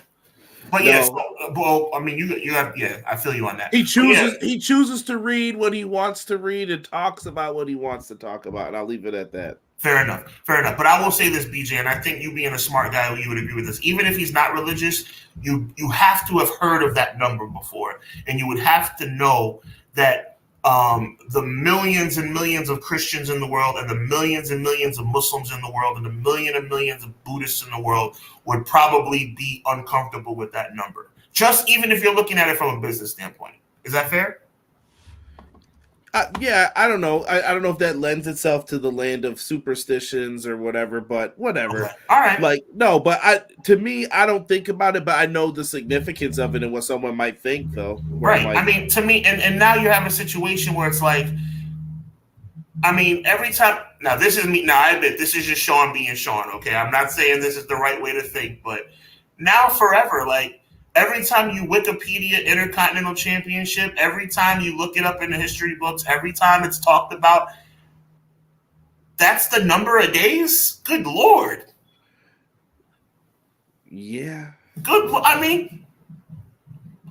But no. Yes, well, I mean, you have, I feel you on that. He chooses to read what he wants to read and talks about what he wants to talk about, and I'll leave it at that. Fair enough. But I will say this, BJ, and I think you being a smart guy, you would agree with this. Even if he's not religious, you have to have heard of that number before, and you would have to know that the millions and millions of Christians in the world and the millions and millions of Muslims in the world and the millions of Buddhists in the world would probably be uncomfortable with that number. Just even if you're looking at it from a business standpoint. Is that fair? Yeah, I don't know. I don't know if that lends itself to the land of superstitions or whatever, but whatever. Okay. All right. To me, I don't think about it, but I know the significance of it and what someone might think, though. Right. I mean, to me, and now you have a situation where it's like, I mean, every time, now this is me, now I admit, this is just Sean being Sean, okay? I'm not saying this is the right way to think, but now forever, like, every time you Wikipedia Intercontinental Championship, every time you look it up in the history books, every time it's talked about, that's the number of days? Good Lord. Yeah. I mean,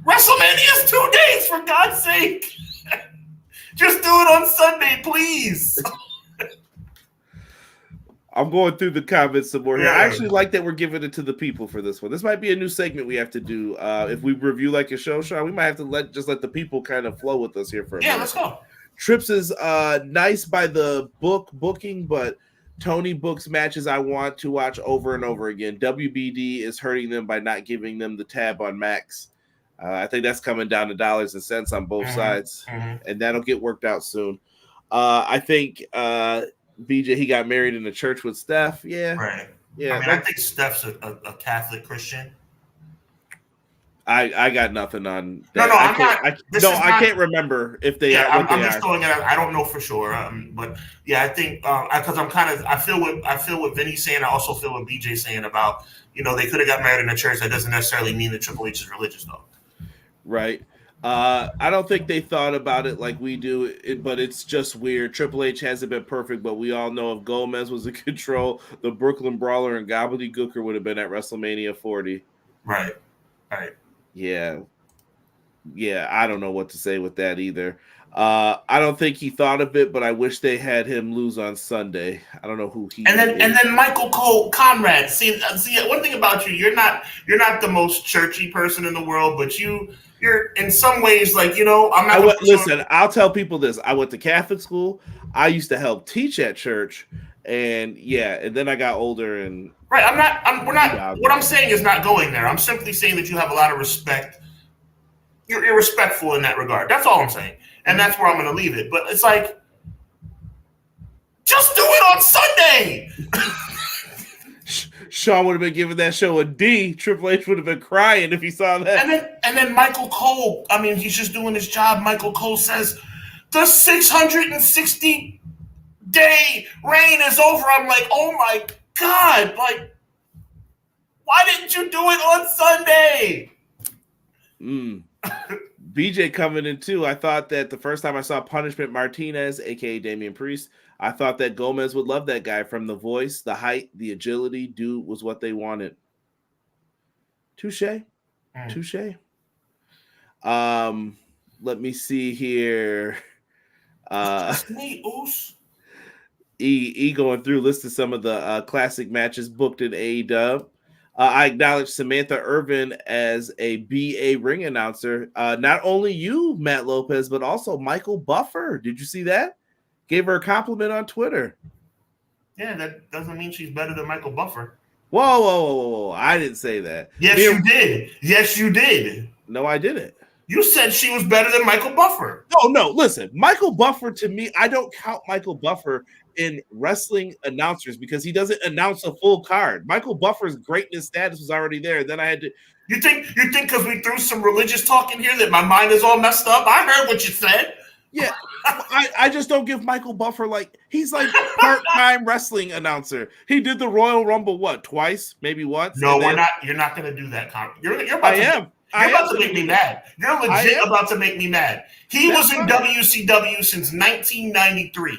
WrestleMania is 2 days, for God's sake. Just do it on Sunday, please. I'm going through the comments some more here. I actually like that we're giving it to the people for this one. This might be a new segment we have to do. If we review like a show, Sean, we might have to let the people kind of flow with us here for a minute. Let's go. Trips is nice by the booking, but Tony books matches I want to watch over and over again. WBD is hurting them by not giving them the tab on Max. I think that's coming down to dollars and cents on both sides, and that'll get worked out soon. I think BJ, he got married in the church with Steph. Yeah. Right. Yeah. I mean, I think Steph's a Catholic Christian. I got nothing on that. I can't remember if they are. I'm just throwing it out. I don't know for sure. But yeah, I think because I feel what Vinny's saying. I also feel what BJ's saying about, they could have got married in a church. That doesn't necessarily mean that Triple H is religious though. Right. I don't think they thought about it like we do, but it's just weird. Triple H hasn't been perfect, but we all know if Gomez was in control, the Brooklyn Brawler and Gobbledygooker would have been at WrestleMania 40. Right. Yeah. I don't know what to say with that either. I don't think he thought of it, but I wish they had him lose on Sunday. I don't know who he and then Michael Cole Conrad. See, one thing about you're not the most churchy person in the world, but you're in some ways like I'm not. Listen, I'll tell people this. I went to Catholic school. I used to help teach at church, and then I got older and right. We're not. What I'm saying is not going there. I'm simply saying that you have a lot of respect. You're respectful in that regard. That's all I'm saying. And that's where I'm going to leave it. But it's like, just do it on Sunday. Sean would have been giving that show a D. Triple H would have been crying if he saw that. And then Michael Cole, I mean, he's just doing his job. Michael Cole says, the 660-day reign is over. I'm like, oh my God. Like, why didn't you do it on Sunday? BJ coming in too. I thought that the first time I saw Punishment Martinez, aka Damian Priest, I thought that Gomez would love that guy. From the voice, the height, the agility, dude was what they wanted. Touche. Let me see here. E going through list of some of the classic matches booked in AEW. I acknowledge Samantha Irvin as a BA ring announcer. Not only you, Matt Lopez, but also Michael Buffer. Did you see that? Gave her a compliment on Twitter. Yeah, that doesn't mean she's better than Michael Buffer. Whoa. I didn't say that. Yes, you did. No, I didn't. You said she was better than Michael Buffer. No. Listen, Michael Buffer, to me, I don't count Michael Buffer in wrestling announcers because he doesn't announce a full card. Michael Buffer's greatness status was already there. Then I had to. You think because we threw some religious talk in here that my mind is all messed up? I heard what you said. Yeah, I just don't give Michael Buffer he's like part-time wrestling announcer. He did the Royal Rumble twice, maybe once. No, we're not. You're not going to do that. You're about to make me mad. You're legit about to make me mad. He was in WCW since 1993.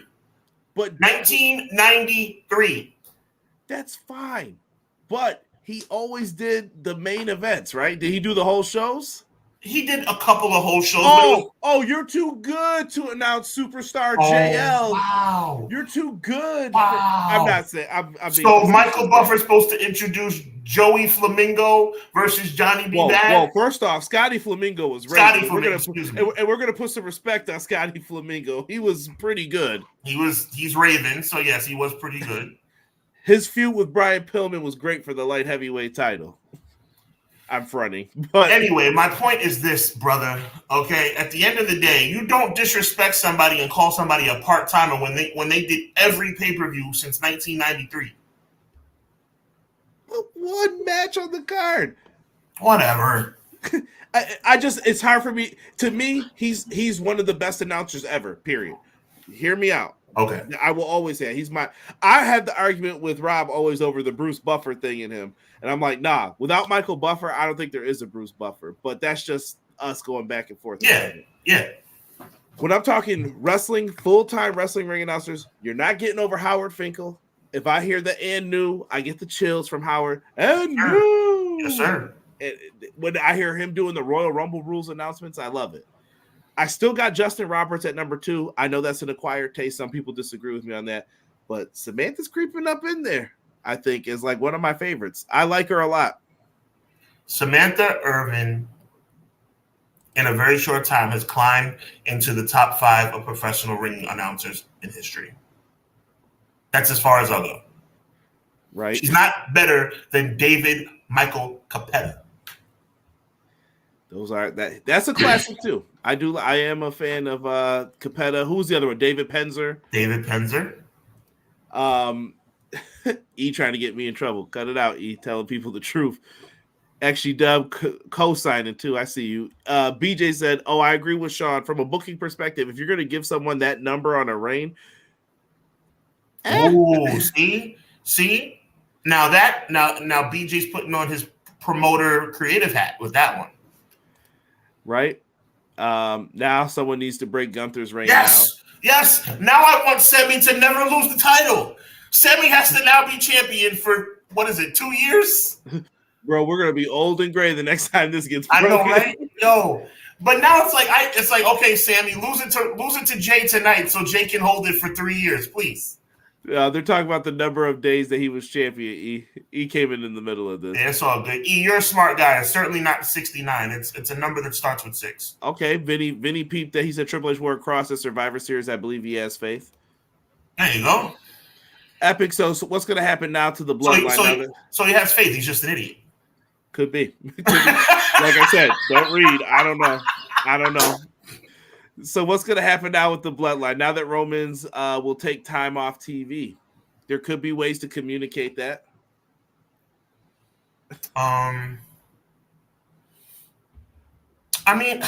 But 1993. That's fine. But he always did the main events, right? Did he do the whole shows? He did a couple of whole shows. You're too good to announce Superstar JL. Wow. You're too good. Wow. I'm not saying. I'm so Michael Buffer's supposed to introduce Joey Flamingo versus Johnny B. Bad? Well, first off, Scotty Flamingo was ready. We're going to put some respect on Scotty Flamingo. He was pretty good. He's Raven, so yes, he was pretty good. His feud with Brian Pillman was great for the light heavyweight title. I'm fronting. But anyway, my point is this, brother. Okay, at the end of the day, you don't disrespect somebody and call somebody a part-timer when they did every pay-per-view since 1993. One match on the card. Whatever. I just, it's hard for me. To me, he's one of the best announcers ever, period. Hear me out. Okay. I will always say I had the argument with Rob always over the Bruce Buffer thing in him. And I'm like, nah, without Michael Buffer, I don't think there is a Bruce Buffer. But that's just us going back and forth. Yeah. When I'm talking wrestling, full-time wrestling ring announcers, you're not getting over Howard Finkel. If I hear the and new, I get the chills from Howard. And new. Yes, sir. And when I hear him doing the Royal Rumble rules announcements, I love it. I still got Justin Roberts at number 2. I know that's an acquired taste. Some people disagree with me on that. But Samantha's creeping up in there, I think, is like one of my favorites. I like her a lot. Samantha Irvin, in a very short time, has climbed into the top 5 of professional ring announcers in history. That's as far as I'll go. Right. She's not better than David Michael Capetta. That's a classic too. I am a fan of Capetta. Who's the other one? David Penzer. E trying to get me in trouble. Cut it out, E. Telling people the truth. Actually, Dub co-signing too. I see you. BJ said, "Oh, I agree with Sean. From a booking perspective, if you're going to give someone that number on a reign, see. Now BJ's putting on his promoter creative hat with that one, right? Now someone needs to break Gunther's reign. Yes. Now I want Semi to never lose the title. Semi has to now be champion for, 2 years? Bro, we're gonna be old and gray the next time this gets broken. I know, right? Yo. But now it's like, okay, Sammy, lose it to Jay tonight so Jay can hold it for 3 years, please. They're talking about the number of days that he was champion. E came in the middle of this. Yeah, it's all good. E, you're a smart guy. It's certainly not 69. It's a number that starts with 6. Okay, Vinny peeped that he said Triple H wore a cross at Survivor Series. I believe he has faith. There you go. Epic. So what's going to happen now to the bloodline? So he has faith. He's just an idiot. Could be. Like I said, don't read. I don't know. So what's going to happen now with the bloodline? Now that Roman's will take time off TV, there could be ways to communicate that. I mean,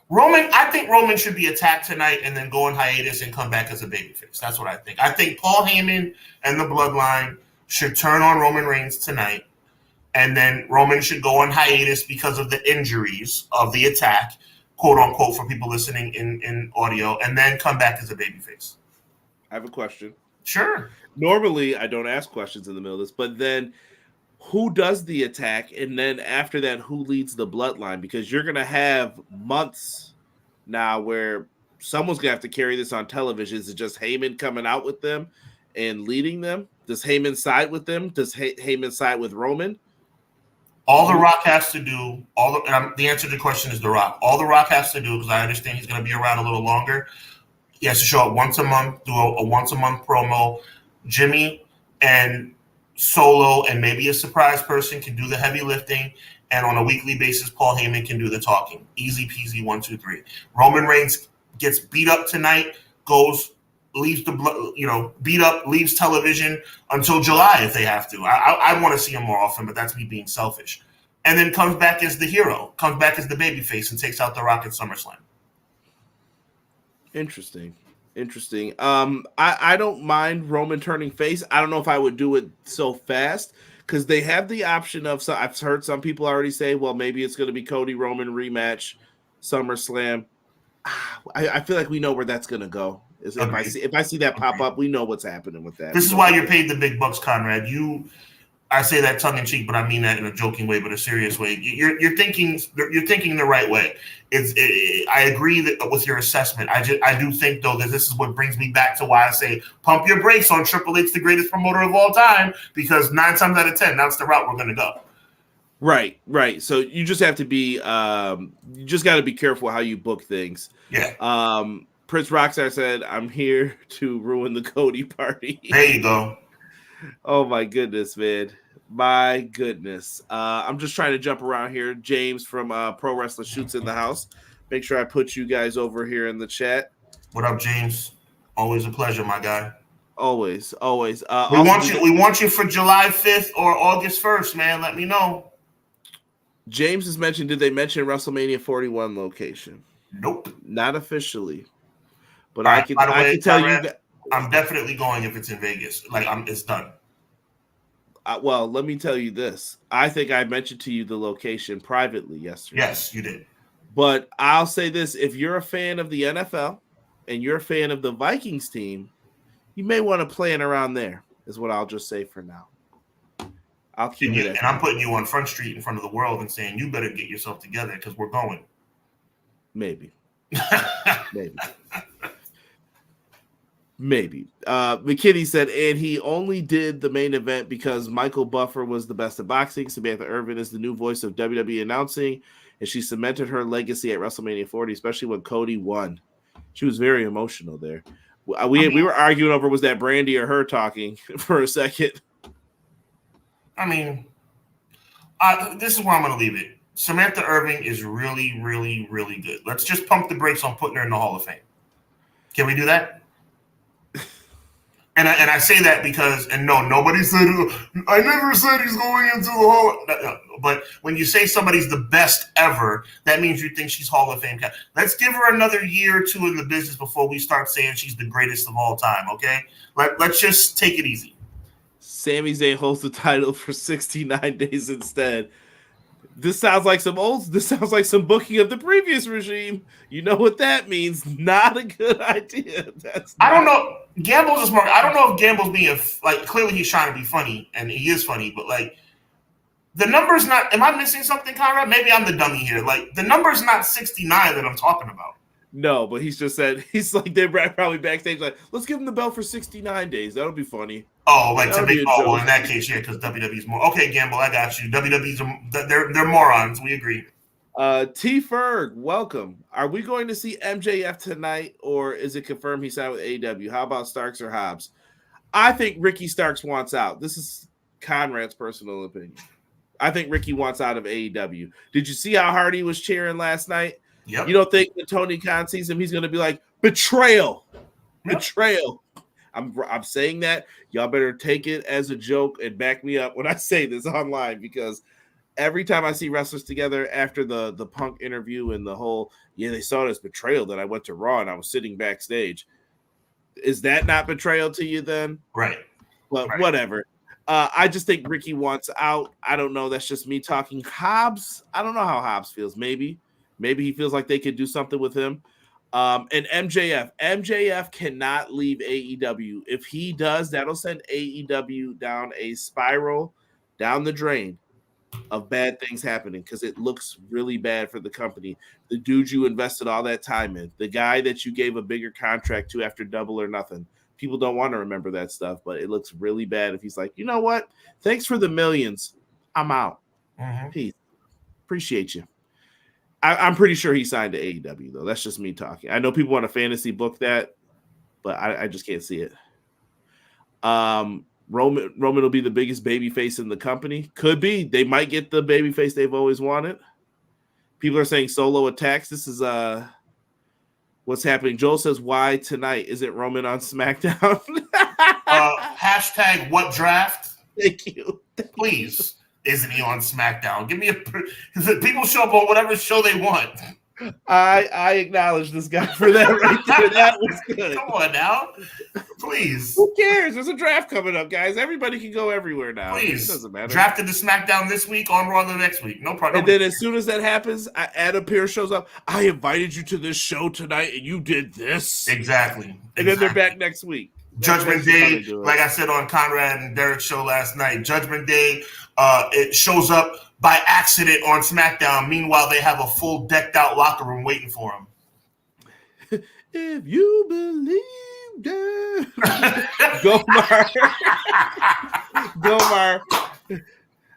I think Roman should be attacked tonight and then go on hiatus and come back as a babyface. That's what I think. I think Paul Heyman and the bloodline should turn on Roman Reigns tonight, and then Roman should go on hiatus because of the injuries of the attack, quote unquote, for people listening in audio, and then come back as a babyface. I have a question. Sure. Normally, I don't ask questions in the middle of this, but then who does the attack? And then after that, who leads the bloodline? Because you're going to have months now where someone's going to have to carry this on television. Is it just Heyman coming out with them and leading them? Does Heyman side with them? Does Heyman side with Roman? All The Rock has to do, the answer to the question is The Rock. All The Rock has to do, because I understand he's going to be around a little longer, he has to show up once a month, do a once-a-month promo. Jimmy and Solo and maybe a surprise person can do the heavy lifting, and on a weekly basis, Paul Heyman can do the talking. Easy peasy, 1, 2, 3. Roman Reigns gets beat up tonight, leaves beat up, leaves television until July if they have to. I want to see him more often, but that's me being selfish. And then comes back as the hero, comes back as the babyface, and takes out The Rock at SummerSlam. Interesting. I don't mind Roman turning face. I don't know if I would do it so fast because they have the option of. So I've heard some people already say, well, maybe it's going to be Cody Roman rematch, SummerSlam. I feel like we know where that's going to go. If I see that pop up, we know what's happening with that. This is why you're paid the big bucks, Conrad. I say that tongue in cheek, but I mean that in a joking way, but a serious way. You're thinking the right way. I agree with your assessment. I do think though that this is what brings me back to why I say pump your brakes on Triple H, the greatest promoter of all time, because 9 times out of 10, that's the route we're going to go. Right. So you just have to be, you just got to be careful how you book things. Yeah. Prince Rockstar said, "I'm here to ruin the Cody party." There you go. Oh my goodness, man. My goodness. I'm just trying to jump around here. James from Pro Wrestler Shoots in the house. Make sure I put you guys over here in the chat. What up, James? Always a pleasure, my guy. Always. We want you for July 5th or August 1st, man. Let me know. James has mentioned, did they mention WrestleMania 41 location? Nope. Not officially. But right, I can tell you that I'm definitely going if it's in Vegas. It's done. Well, let me tell you this. I think I mentioned to you the location privately yesterday. Yes, you did. But I'll say this. If you're a fan of the NFL and you're a fan of the Vikings team, you may want to plan around there, is what I'll just say for now. I'll keep it. And I'm putting you on Front Street in front of the world and saying, you better get yourself together because we're going. Maybe. Maybe. McKinney said, and he only did the main event because Michael Buffer was the best at boxing. Samantha Irvin is the new voice of WWE announcing, and she cemented her legacy at WrestleMania 40, especially when Cody won. She was very emotional there. We were arguing over was that Brandy or her talking for a second. I mean, this is where I'm going to leave it. Samantha Irvin is really, really, really good. Let's just pump the brakes on putting her in the Hall of Fame. Can we do that? And I say that because, and no, nobody said, I never said he's going into the Hall. No, but when you say somebody's the best ever, that means you think she's Hall of Fame. Let's give her another year or two in the business before we start saying she's the greatest of all time, okay? Let's just take it easy. Sami Zayn holds the title for 69 days instead. This sounds like some booking of the previous regime. You know what that means? Not a good idea. I don't know. Gamble's is smart. I don't know if Gamble's being like, clearly he's trying to be funny, and he is funny, but like the number's not. Am I missing something, Conrad? Maybe I'm the dummy here. Like the number's not 69 that I'm talking about. No, but he's just said he's like they're probably backstage like, let's give him the belt for 69 days. That'll be funny. Oh, like to make well in that case, yeah, because WWE's more okay. Gamble, I got you. WWE's they're morons. We agree. T Ferg, welcome. Are we going to see MJF tonight, or is it confirmed he signed with AEW? How about Starks or Hobbs? I think Ricky Starks wants out. This is Conrad's personal opinion. I think Ricky wants out of AEW. Did you see how hard he was cheering last night? Yep. You don't think when Tony Khan sees him, he's going to be like, betrayal, betrayal. I'm saying that. Y'all better take it as a joke and back me up when I say this online, because every time I see wrestlers together after the Punk interview and the whole, they saw it as betrayal that I went to Raw and I was sitting backstage. Is that not betrayal to you then? Right. But whatever. I just think Ricky wants out. I don't know. That's just me talking. Hobbs, I don't know how Hobbs feels. Maybe he feels like they could do something with him. And MJF cannot leave AEW. If he does, that'll send AEW down a spiral down the drain of bad things happening, because it looks really bad for the company. The dude you invested all that time in, the guy that you gave a bigger contract to after Double or Nothing. People don't want to remember that stuff, but it looks really bad if he's like, you know what? Thanks for the millions. I'm out. Peace. Appreciate you. I'm pretty sure he signed to AEW, though. That's just me talking. I know people want to fantasy book that, but I just can't see it. Roman will be the biggest babyface in the company. Could be. They might get the babyface they've always wanted. People are saying Solo attacks. This is what's happening. Joel says, why tonight? Isn't Roman on SmackDown? Hashtag what draft? Thank you. Please. Isn't he on SmackDown? Give me people show up on whatever show they want. I acknowledge this guy for that right there. That was good. Come on now. Please. Who cares? There's a draft coming up, guys. Everybody can go everywhere now. Please. It doesn't matter. Drafted to SmackDown this week, on Raw the next week. No problem. And then as soon as that happens, Adam Pearce shows up. I invited you to this show tonight, and you did this. Exactly. And then they're back next week. Judgment Day, like I said on Conrad and Derek's show last night, Judgment Day, it shows up by accident on SmackDown. Meanwhile, they have a full decked out locker room waiting for him. If you believe that. Gomar.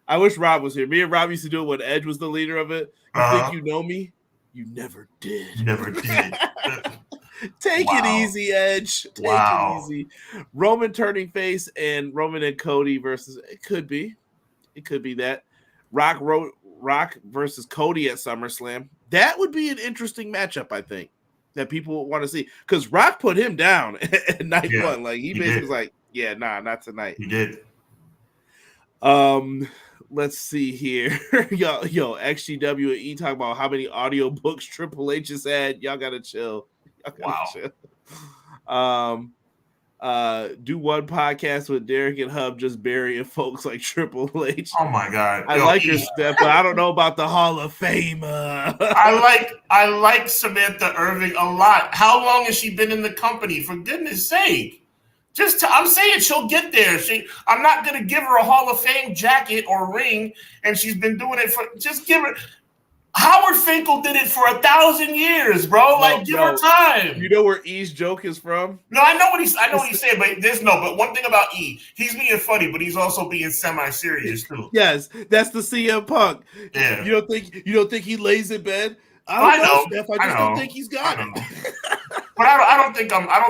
I wish Rob was here. Me and Rob used to do it when Edge was the leader of it. You think you know me? You never did. Never did. Take it easy, Edge. Take it easy. Roman turning face and Roman and Cody versus, it could be that. Rock versus Cody at SummerSlam. That would be an interesting matchup, I think, that people want to see. Because Rock put him down at night one. Like he basically was like, not tonight. He did. Let's see here. yo, XGW and E talk about how many audio books Triple H has had. Y'all gotta chill. Chill. Do one podcast with Derek and Hub just burying folks like Triple H. Oh my God. I like your step, but I don't know about the Hall of Famer. I like Samantha Irving a lot. How long has she been in the company? For goodness sake. I'm saying she'll get there. I'm not going to give her a Hall of Fame jacket or ring, and she's been doing it just give her. Howard Finkel did it for 1,000 years, bro. Give her time. You know where E's joke is from? No, I know what he's saying, but one thing about E, he's being funny, but he's also being semi-serious too. Yes, that's the CM Punk. Yeah. You don't think he lays in bed? I know. Steph. I just don't think he's got it. But I don't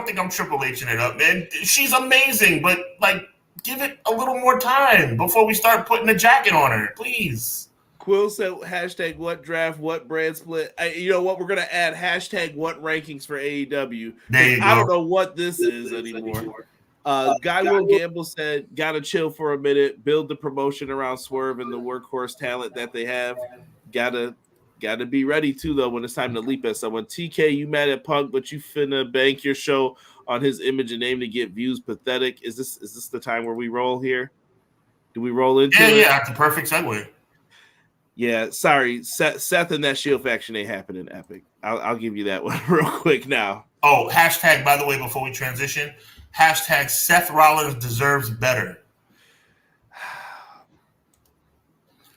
think I'm Triple H'ing it up, man. She's amazing, but give it a little more time before we start putting a jacket on her, please. Quill said hashtag what draft, what brand split. You know what? We're going to add hashtag what rankings for AEW. There you go. I don't know what this is anymore. Guy Will Gamble said, gotta chill for a minute, build the promotion around Swerve and the workhorse talent that they have. Gotta be ready too, though, when it's time to leap at someone. TK, you mad at Punk, but you finna bank your show on his image and name to get views. Pathetic. Is this the time where we roll here? Do we roll into it? Yeah, it's a perfect segue. Yeah, sorry, Seth and that Shield faction ain't happening. Epic. I'll give you that one real quick now. Oh, hashtag, by the way, before we transition, hashtag Seth Rollins deserves better.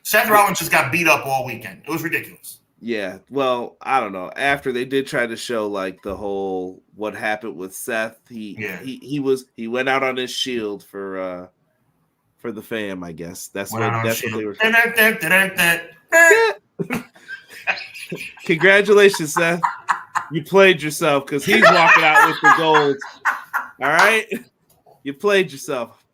Seth Rollins just got beat up all weekend. It was ridiculous. Yeah, well, I don't know. After they did try to show like the whole what happened with Seth, he went out on his shield for the fam, I guess. That's what they were. Congratulations, Seth. You played yourself because he's walking out with the gold. All right, you played yourself.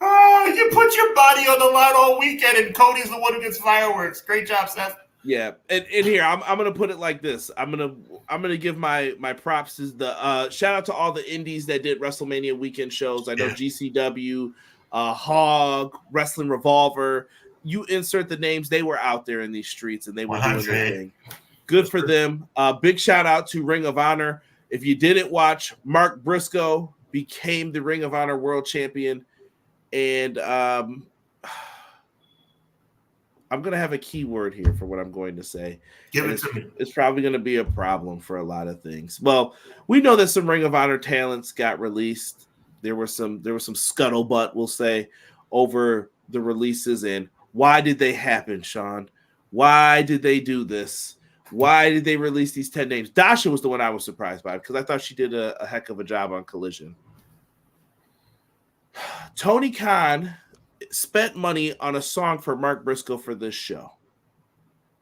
Oh, you put your body on the line all weekend, and Cody's the one who gets fireworks. Great job, Seth. Yeah, and here I'm gonna put it like this. I'm gonna give my props to the shout out to all the indies that did WrestleMania weekend shows. I know GCW, Hog, Wrestling Revolver. You insert the names, they were out there in these streets and they were doing their thing. Good for them. Big shout out to Ring of Honor. If you didn't watch, Mark Briscoe became the Ring of Honor World Champion, and I'm going to have a key word here for what I'm going to say. Give it to me. It's probably going to be a problem for a lot of things. Well, we know that some Ring of Honor talents got released. There was some scuttlebutt, we'll say, over the releases. And why did they happen, Sean? Why did they do this? Why did they release these 10 names? Dasha was the one I was surprised by because I thought she did a heck of a job on Collision. Tony Khan spent money on a song for Mark Briscoe for this show.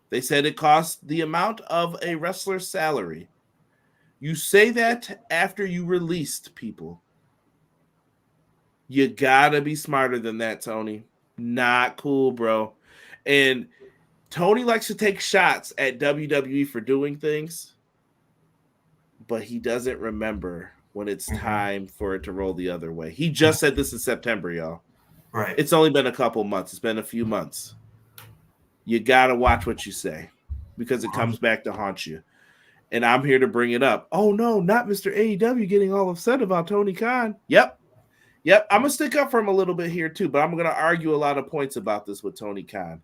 They said it cost the amount of a wrestler's salary. You say that after you released people. You gotta be smarter than that, Tony. Not cool, bro. And Tony likes to take shots at WWE for doing things, but he doesn't remember when it's time for it to roll the other way. He just said this in September, y'all. Right. It's only been a couple months. It's been a few months. You got to watch what you say because it comes back to haunt you. And I'm here to bring it up. Oh, no, not Mr. AEW getting all upset about Tony Khan. Yep. I'm going to stick up for him a little bit here, too, but I'm going to argue a lot of points about this with Tony Khan.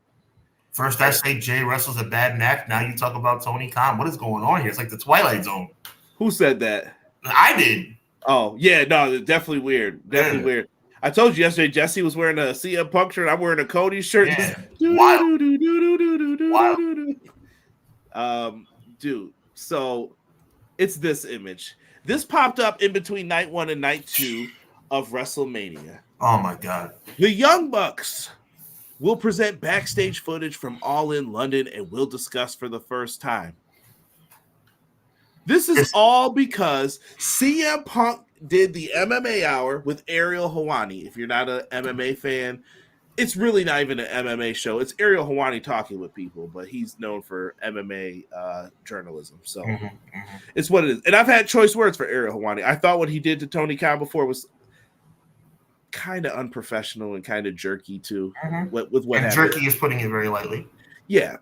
First, I say Jay wrestles a bad match. Now you talk about Tony Khan. What is going on here? It's like the Twilight Zone. Who said that? I did. Oh, yeah, no, definly weird. Definitely weird. I told you yesterday, Jesse was wearing a CM Punk shirt. I'm wearing a Cody shirt. Yeah. Wild. Dude, so it's this image. This popped up in between night 1 and night 2 of WrestleMania. Oh, my God. The Young Bucks will present backstage footage from All In London and we'll discuss for the first time. This is all because CM Punk did the MMA hour with Ariel Helwani. If you're not an MMA fan, it's really not even an MMA show. It's Ariel Helwani talking with people, but he's known for MMA journalism. So it's what it is. And I've had choice words for Ariel Helwani. I thought what he did to Tony Khan before was kind of unprofessional and kind of jerky too. With what and happened. Jerky is putting it very lightly. Yeah.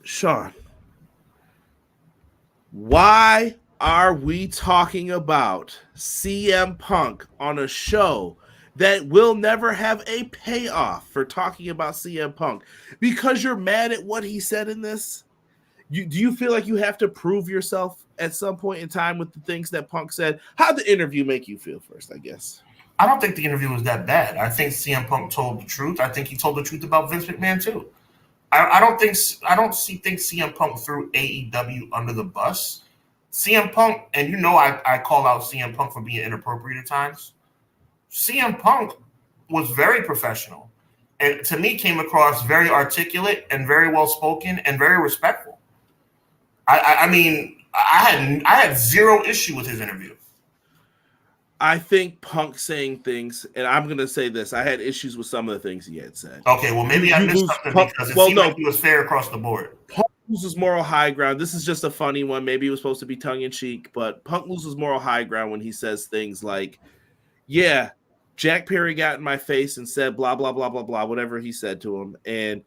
Sean, why are we talking about CM Punk on a show that will never have a payoff for talking about CM Punk? Because you're mad at what he said in this? Do you feel like you have to prove yourself at some point in time with the things that Punk said? How'd the interview make you feel first, I guess? I don't think the interview was that bad. I think CM Punk told the truth. I think he told the truth about Vince McMahon too. I don't think CM Punk threw AEW under the bus. CM Punk, and you know I call out CM Punk for being inappropriate at times. CM Punk was very professional, and to me came across very articulate and very well spoken and very respectful. I mean, I had zero issue with his interview. I think Punk saying things, and I'm going to say this, I had issues with some of the things he had said. Okay, well, maybe I missed something because it seemed like he was fair across the board. Punk loses moral high ground. This is just a funny one. Maybe it was supposed to be tongue-in-cheek, but Punk loses moral high ground when he says things like, yeah, Jack Perry got in my face and said blah, blah, blah, blah, blah, whatever he said to him, and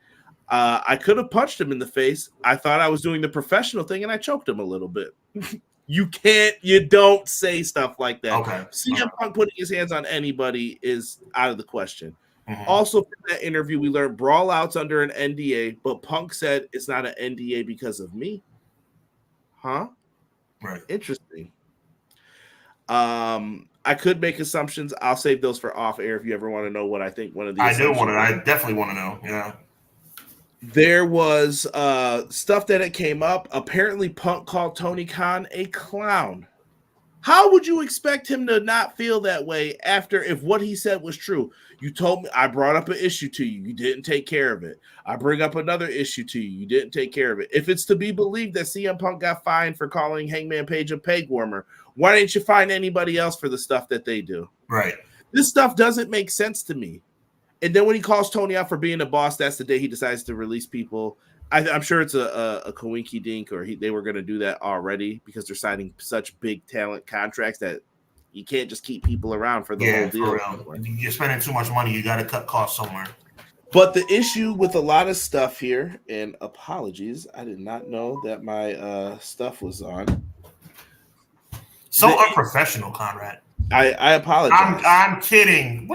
I could have punched him in the face. I thought I was doing the professional thing, and I choked him a little bit. You don't say stuff like that. Okay. CM Punk putting his hands on anybody is out of the question. Also, from that interview, we learned brawl outs under an NDA, but Punk said it's not an NDA because of me. Huh? Right. Interesting. I could make assumptions. I'll save those for off air if you ever want to know what I think one of the I do want to. I definitely want to know. Yeah. There was stuff that it came up. Apparently, Punk called Tony Khan a clown. How would you expect him to not feel that way after if what he said was true? You told me I brought up an issue to you. You didn't take care of it. I bring up another issue to you. You didn't take care of it. If it's to be believed that CM Punk got fined for calling Hangman Page a peg warmer, why didn't you find anybody else for the stuff that they do? Right. This stuff doesn't make sense to me. And then when he calls Tony out for being a boss, that's the day he decides to release people. I'm sure it's a coinky dink, or they were going to do that already because they're signing such big talent contracts that you can't just keep people around for the whole deal. For real. You're spending too much money. You got to cut costs somewhere. But the issue with a lot of stuff here, and apologies, I did not know that my stuff was on. So unprofessional, Conrad. I apologize. I'm kidding.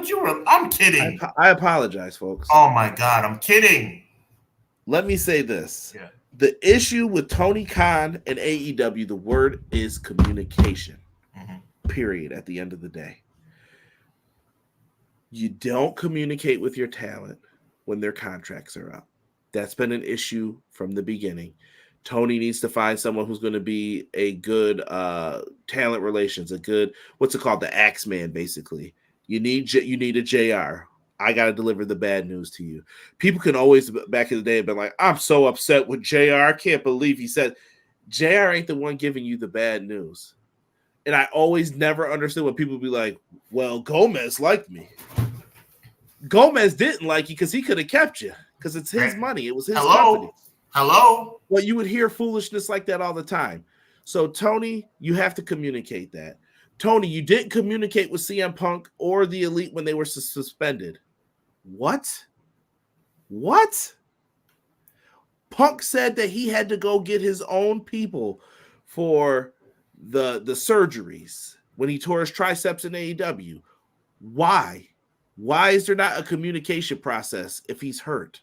I'm kidding. I apologize, folks. Oh my God, I'm kidding. Let me say this. Yeah. The issue with Tony Khan and AEW, the word is communication. Period. At the end of the day. You don't communicate with your talent when their contracts are up. That's been an issue from the beginning. Tony needs to find someone who's going to be a good talent relations, a good, what's it called? The Axeman, basically. You need a JR. I got to deliver the bad news to you. People can always, back in the day, have been like, I'm so upset with JR. I can't believe he said, JR ain't the one giving you the bad news. And I always never understood when people be like, well, Gomez liked me. Gomez didn't like you because he could have kept you because it's his money. It was his company. Hello. Well, you would hear foolishness like that all the time. So, Tony, you have to communicate that. Tony, you didn't communicate with CM Punk or the Elite when they were suspended. What? Punk said that he had to go get his own people for the surgeries when he tore his triceps in AEW. Why? Why is there not a communication process if he's hurt?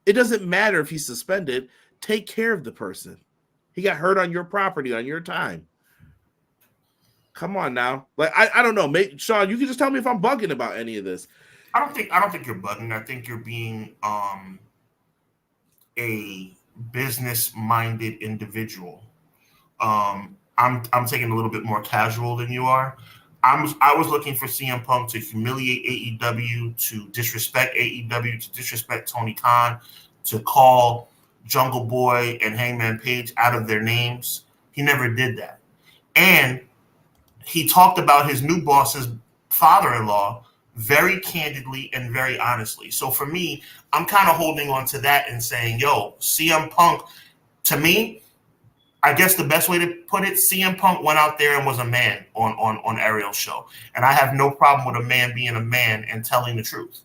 It doesn't matter if he's suspended. Take care of the person. He got hurt on your property, on your time. Come on now. Like I don't know. Sean, you can just tell me if I'm bugging about any of this. I don't think you're bugging. I think you're being a business-minded individual. I'm taking a little bit more casual than you are. I was looking for CM Punk to humiliate AEW, to disrespect AEW, to disrespect Tony Khan, to call Jungle Boy and Hangman Page out of their names. He never did that. And he talked about his new boss's father-in-law very candidly and very honestly. So for me, I'm kind of holding on to that and saying, yo, CM Punk, to me, I guess the best way to put it, CM Punk went out there and was a man on Ariel's show. And I have no problem with a man being a man and telling the truth.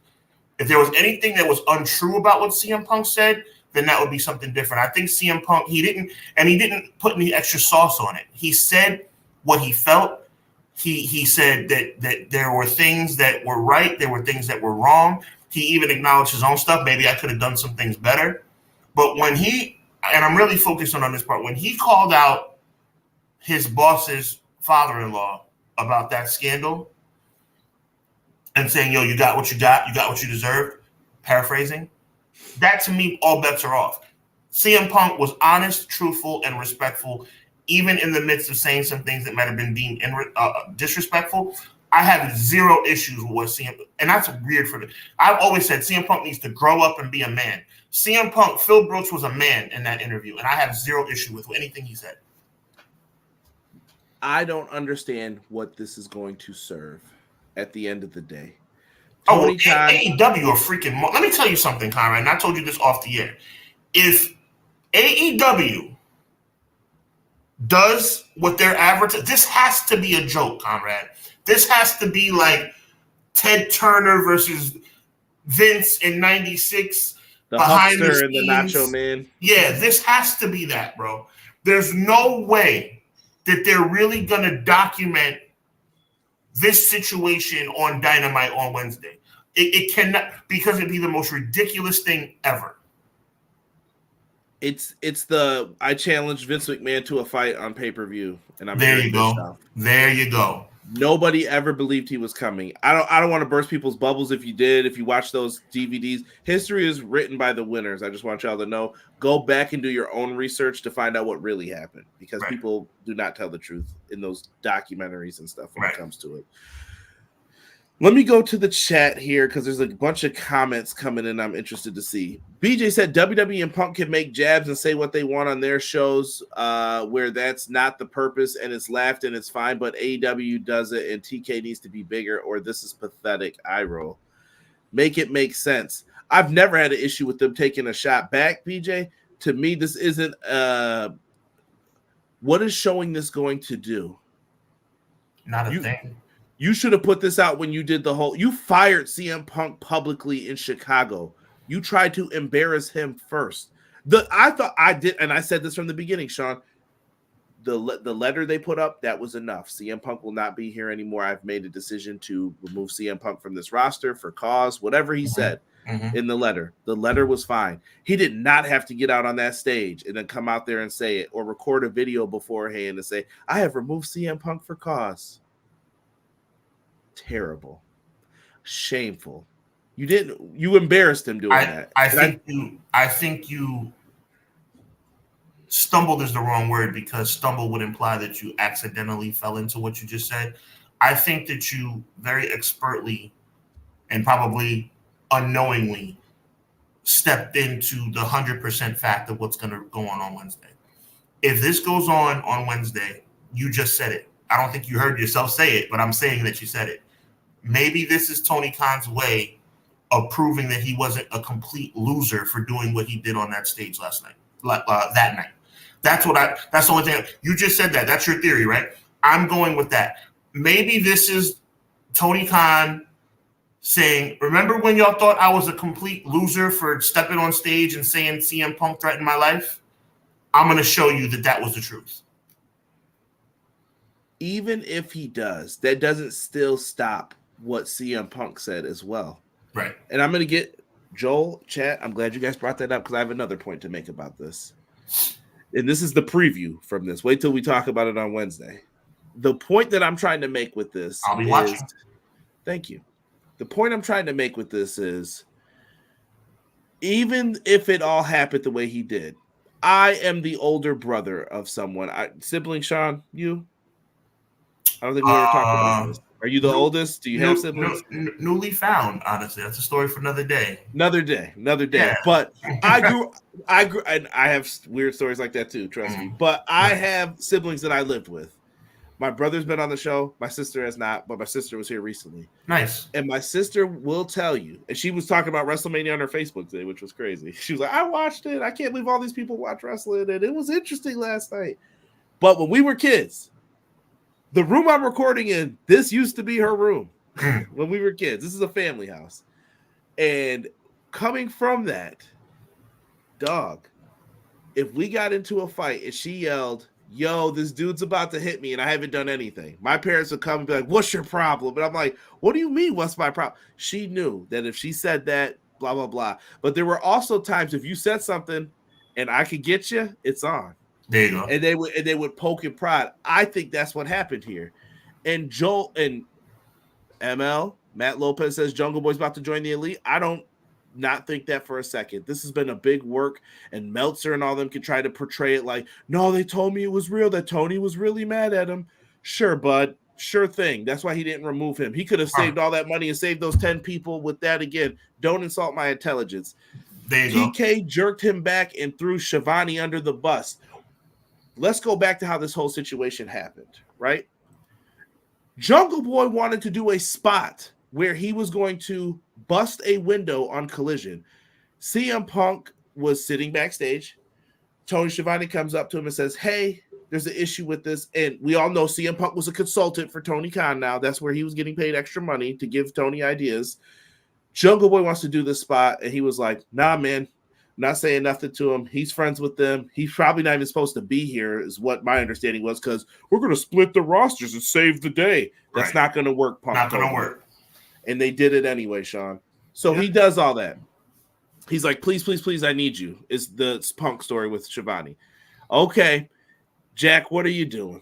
If there was anything that was untrue about what CM Punk said, then that would be something different. I think CM Punk, he didn't put any extra sauce on it. He said what he felt. He said that there were things that were right. There were things that were wrong. He even acknowledged his own stuff. Maybe I could have done some things better. But when and I'm really focusing on this part, when he called out his boss's father-in-law about that scandal and saying, yo, you got what you got what you deserved, paraphrasing, that to me, all bets are off. CM Punk was honest, truthful, and respectful, even in the midst of saying some things that might have been deemed disrespectful. I have zero issues with what CM, and that's weird for me. I've always said CM Punk needs to grow up and be a man. CM Punk, Phil Brooks was a man in that interview, and I have zero issue with anything he said. I don't understand what this is going to serve at the end of the day. AEW are freaking. Let me tell you something, Conrad, and I told you this off the air. If AEW does what they're advertising, this has to be a joke, Conrad. This has to be like Ted Turner versus Vince in '96. The Huckster and the Nacho Man. Yeah, this has to be that, bro. There's no way that they're really going to document this situation on Dynamite on Wednesday. It cannot, because it'd be the most ridiculous thing ever. It's the I challenged Vince McMahon to a fight on pay-per-view, and I'm there here you to go. stuff. There you go. Nobody ever believed he was coming. I don't want to burst people's bubbles. If you watch those DVDs, history is written by the winners. I just want y'all to know. Go back and do your own research to find out what really happened, because people do not tell the truth in those documentaries and stuff when it comes to it. Let me go to the chat here because there's a bunch of comments coming in I'm interested to see. BJ said WWE and Punk can make jabs and say what they want on their shows where that's not the purpose and it's laughed and it's fine, but AEW does it and TK needs to be bigger or this is pathetic. I roll. Make it make sense. I've never had an issue with them taking a shot back, BJ. To me, this isn't what is showing this going to do? Not a thing. You should have put this out when you did you fired CM Punk publicly in Chicago. You tried to embarrass him first. I thought I did, and I said this from the beginning, Sean. The letter they put up, that was enough. CM Punk will not be here anymore. I've made a decision to remove CM Punk from this roster for cause, whatever he said in the letter. The letter was fine. He did not have to get out on that stage and then come out there and say it or record a video beforehand and say, I have removed CM Punk for cause. Terrible, shameful. You embarrassed him doing that. I think you stumbled is the wrong word, because stumble would imply that you accidentally fell into what you just said. I think that you very expertly and probably unknowingly stepped into the 100% fact of what's going to go on Wednesday. If this goes on Wednesday, you just said it. I don't think you heard yourself say it, but I'm saying that you said it. Maybe this is Tony Khan's way of proving that he wasn't a complete loser for doing what he did on that stage last night, that night. That's the only thing. You just said that. That's your theory, right? I'm going with that. Maybe this is Tony Khan saying, remember when y'all thought I was a complete loser for stepping on stage and saying CM Punk threatened my life? I'm going to show you that was the truth. Even if he does, that doesn't still stop what CM Punk said as well. Right. And I'm going to get Joel, chat. I'm glad you guys brought that up because I have another point to make about this. And this is the preview from this. Wait till we talk about it on Wednesday. The point that I'm trying to make with this I'll be watching. Thank you. The point I'm trying to make with this is, even if it all happened the way he did, I am the older brother of someone. Sibling Sean, you? I don't think we ever talked about this. Are you the oldest? Do you have siblings? Newly found, honestly. That's a story for another day. Another day. Yeah. But I grew, and I have weird stories like that too, trust me. But I have siblings that I lived with. My brother's been on the show. My sister has not, but my sister was here recently. Nice. And my sister will tell you, and she was talking about WrestleMania on her Facebook today, which was crazy. She was like, I watched it. I can't believe all these people watch wrestling, and it was interesting last night. But when we were kids, the room I'm recording in, this used to be her room when we were kids. This is a family house. And coming from that, dog, if we got into a fight and she yelled, yo, this dude's about to hit me and I haven't done anything, my parents would come and be like, what's your problem? And I'm like, what do you mean, what's my problem? She knew that if she said that, blah, blah, blah. But there were also times if you said something and I could get you, it's on. There you go. And they would poke and prod. I think that's what happened here. And Joel and ML, Matt Lopez says Jungle Boy's about to join the Elite. I don't not think that for a second. This has been a big work, and Meltzer and all them can try to portray it like, no, they told me it was real, that Tony was really mad at him. Sure, bud. Sure thing. That's why he didn't remove him. He could have saved all that money and saved those 10 people with that again. Don't insult my intelligence. PK jerked him back and threw Shivani under the bus. Let's go back to how this whole situation happened, right? Jungle Boy wanted to do a spot where he was going to bust a window on Collision. CM Punk was sitting backstage. Tony Schiavone comes up to him and says, hey, there's an issue with this. And we all know CM Punk was a consultant for Tony Khan now. That's where he was getting paid extra money to give Tony ideas. Jungle Boy wants to do this spot. And he was like, nah, man. Not saying nothing to him. He's friends with them. He's probably not even supposed to be here, is what my understanding was, because we're going to split the rosters and save the day. That's not going to work, Punk. Not going to work. And they did it anyway, Sean. So he does all that. He's like, please, please, please, I need you. Is the Punk story with Shivani. Okay, Jack, what are you doing?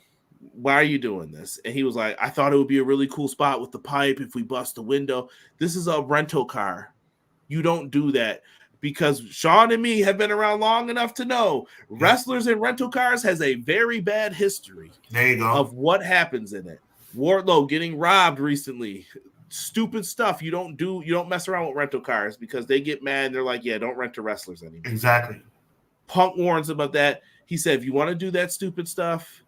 Why are you doing this? And he was like, I thought it would be a really cool spot with the pipe if we bust the window. This is a rental car. You don't do that. Because Sean and me have been around long enough to know wrestlers in rental cars has a very bad history. There you go. Of what happens in it. Wardlow getting robbed recently. Stupid stuff. You don't mess around with rental cars because they get mad and they're like, yeah, don't rent to wrestlers anymore. Exactly. Punk warns about that. He said, if you want to do that stupid stuff,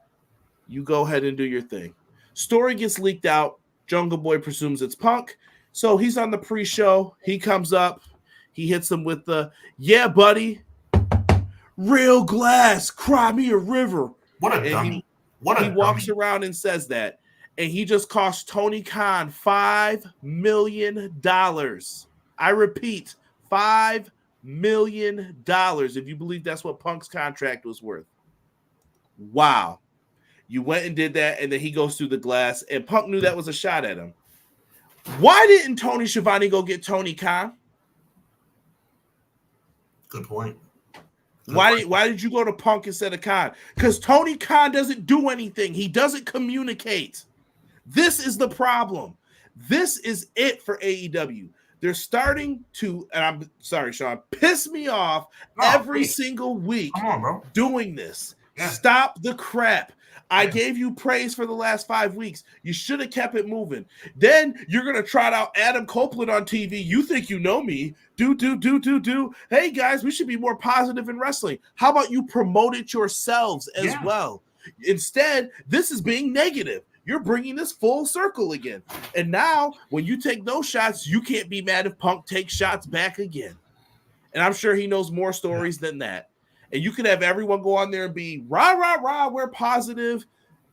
you go ahead and do your thing. Story gets leaked out. Jungle Boy presumes it's Punk. So he's on the pre-show. He comes up. He hits him with the, yeah, buddy, real glass, cry me a river. What a dummy. He walks around and says that. And he just cost Tony Khan $5 million. I repeat, $5 million, if you believe that's what Punk's contract was worth. Wow. You went and did that, and then he goes through the glass, and Punk knew that was a shot at him. Why didn't Tony Schiavone go get Tony Khan? Good point. Why did you go to Punk instead of Khan? Because Tony Khan doesn't do anything. He doesn't communicate. This is the problem. This is it for AEW. They're starting to, and I'm sorry, Sean, piss me off every single week. Come on, bro. Doing this. Yeah. Stop the crap. I gave you praise for the last 5 weeks. You should have kept it moving. Then you're going to trot out Adam Copeland on TV. You think you know me. Do. Hey, guys, we should be more positive in wrestling. How about you promote it yourselves as well? Instead, this is being negative. You're bringing this full circle again. And now, when you take those shots, you can't be mad if Punk takes shots back again. And I'm sure he knows more stories than that. And you could have everyone go on there and be rah, rah, rah, we're positive.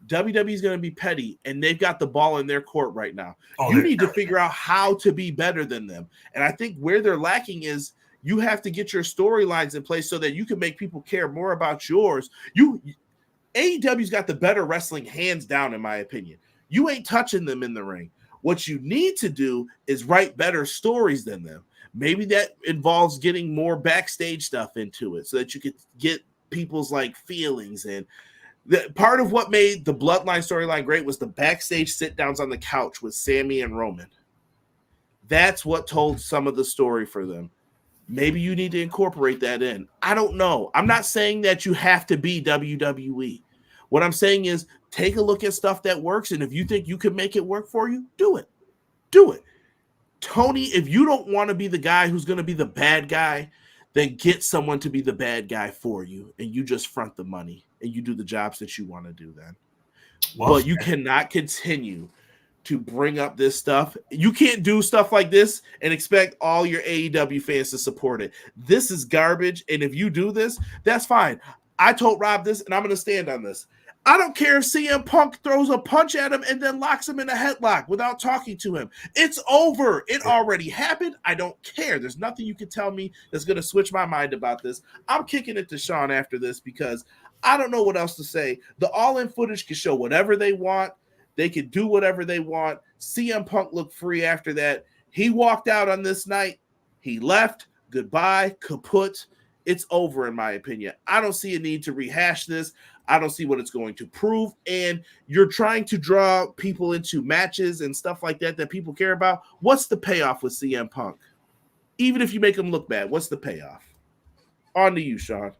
WWE's going to be petty, and they've got the ball in their court right now. You need to figure out how to be better than them. And I think where they're lacking is you have to get your storylines in place so that you can make people care more about yours. AEW's got the better wrestling hands down, in my opinion. You ain't touching them in the ring. What you need to do is write better stories than them. Maybe that involves getting more backstage stuff into it so that you could get people's feelings. And part of what made the Bloodline storyline great was the backstage sit downs on the couch with Sammy and Roman. That's what told some of the story for them. Maybe you need to incorporate that in. I don't know. I'm not saying that you have to be WWE. What I'm saying is take a look at stuff that works, and if you think you can make it work for you, do it. Do it. Tony, if you don't want to be the guy who's going to be the bad guy, then get someone to be the bad guy for you, and you just front the money, and you do the jobs that you want to do then. But you cannot continue to bring up this stuff. You can't do stuff like this and expect all your AEW fans to support it. This is garbage, and if you do this, that's fine. I told Rob this, and I'm going to stand on this. I don't care if CM Punk throws a punch at him and then locks him in a headlock without talking to him. It's over. It already happened. I don't care. There's nothing you can tell me that's going to switch my mind about this. I'm kicking it to Sean after this because I don't know what else to say. The All In Footage can show whatever they want. They can do whatever they want. CM Punk looked free after that. He walked out on this night. He left. Goodbye. Kaput. It's over, in my opinion. I don't see a need to rehash this. I don't see what it's going to prove. And you're trying to draw people into matches and stuff like that people care about. What's the payoff with CM Punk? Even if you make him look bad, what's the payoff? On to you, Sean.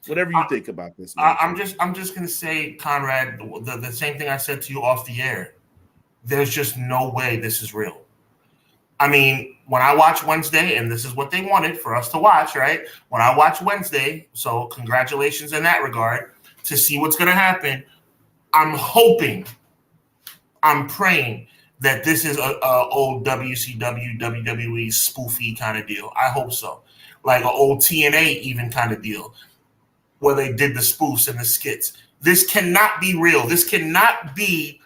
Whatever you think about this. I'm just going to say, Conrad, the same thing I said to you off the air. There's just no way this is real. I mean, when I watch Wednesday, and this is what they wanted for us to watch, right? When I watch Wednesday, so congratulations in that regard, to see what's going to happen, I'm hoping, I'm praying that this is a old WCW, WWE spoofy kind of deal. I hope so. Like an old TNA even kind of deal where they did the spoofs and the skits. This cannot be real. This cannot be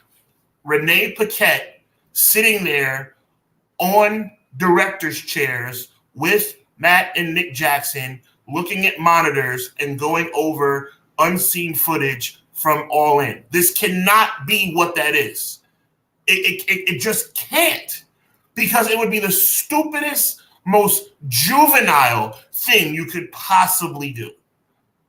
Renee Paquette sitting there on director's chairs with Matt and Nick Jackson looking at monitors and going over unseen footage from All In. This cannot be what that is. It just can't. because it would be the stupidest, most juvenile thing you could possibly do.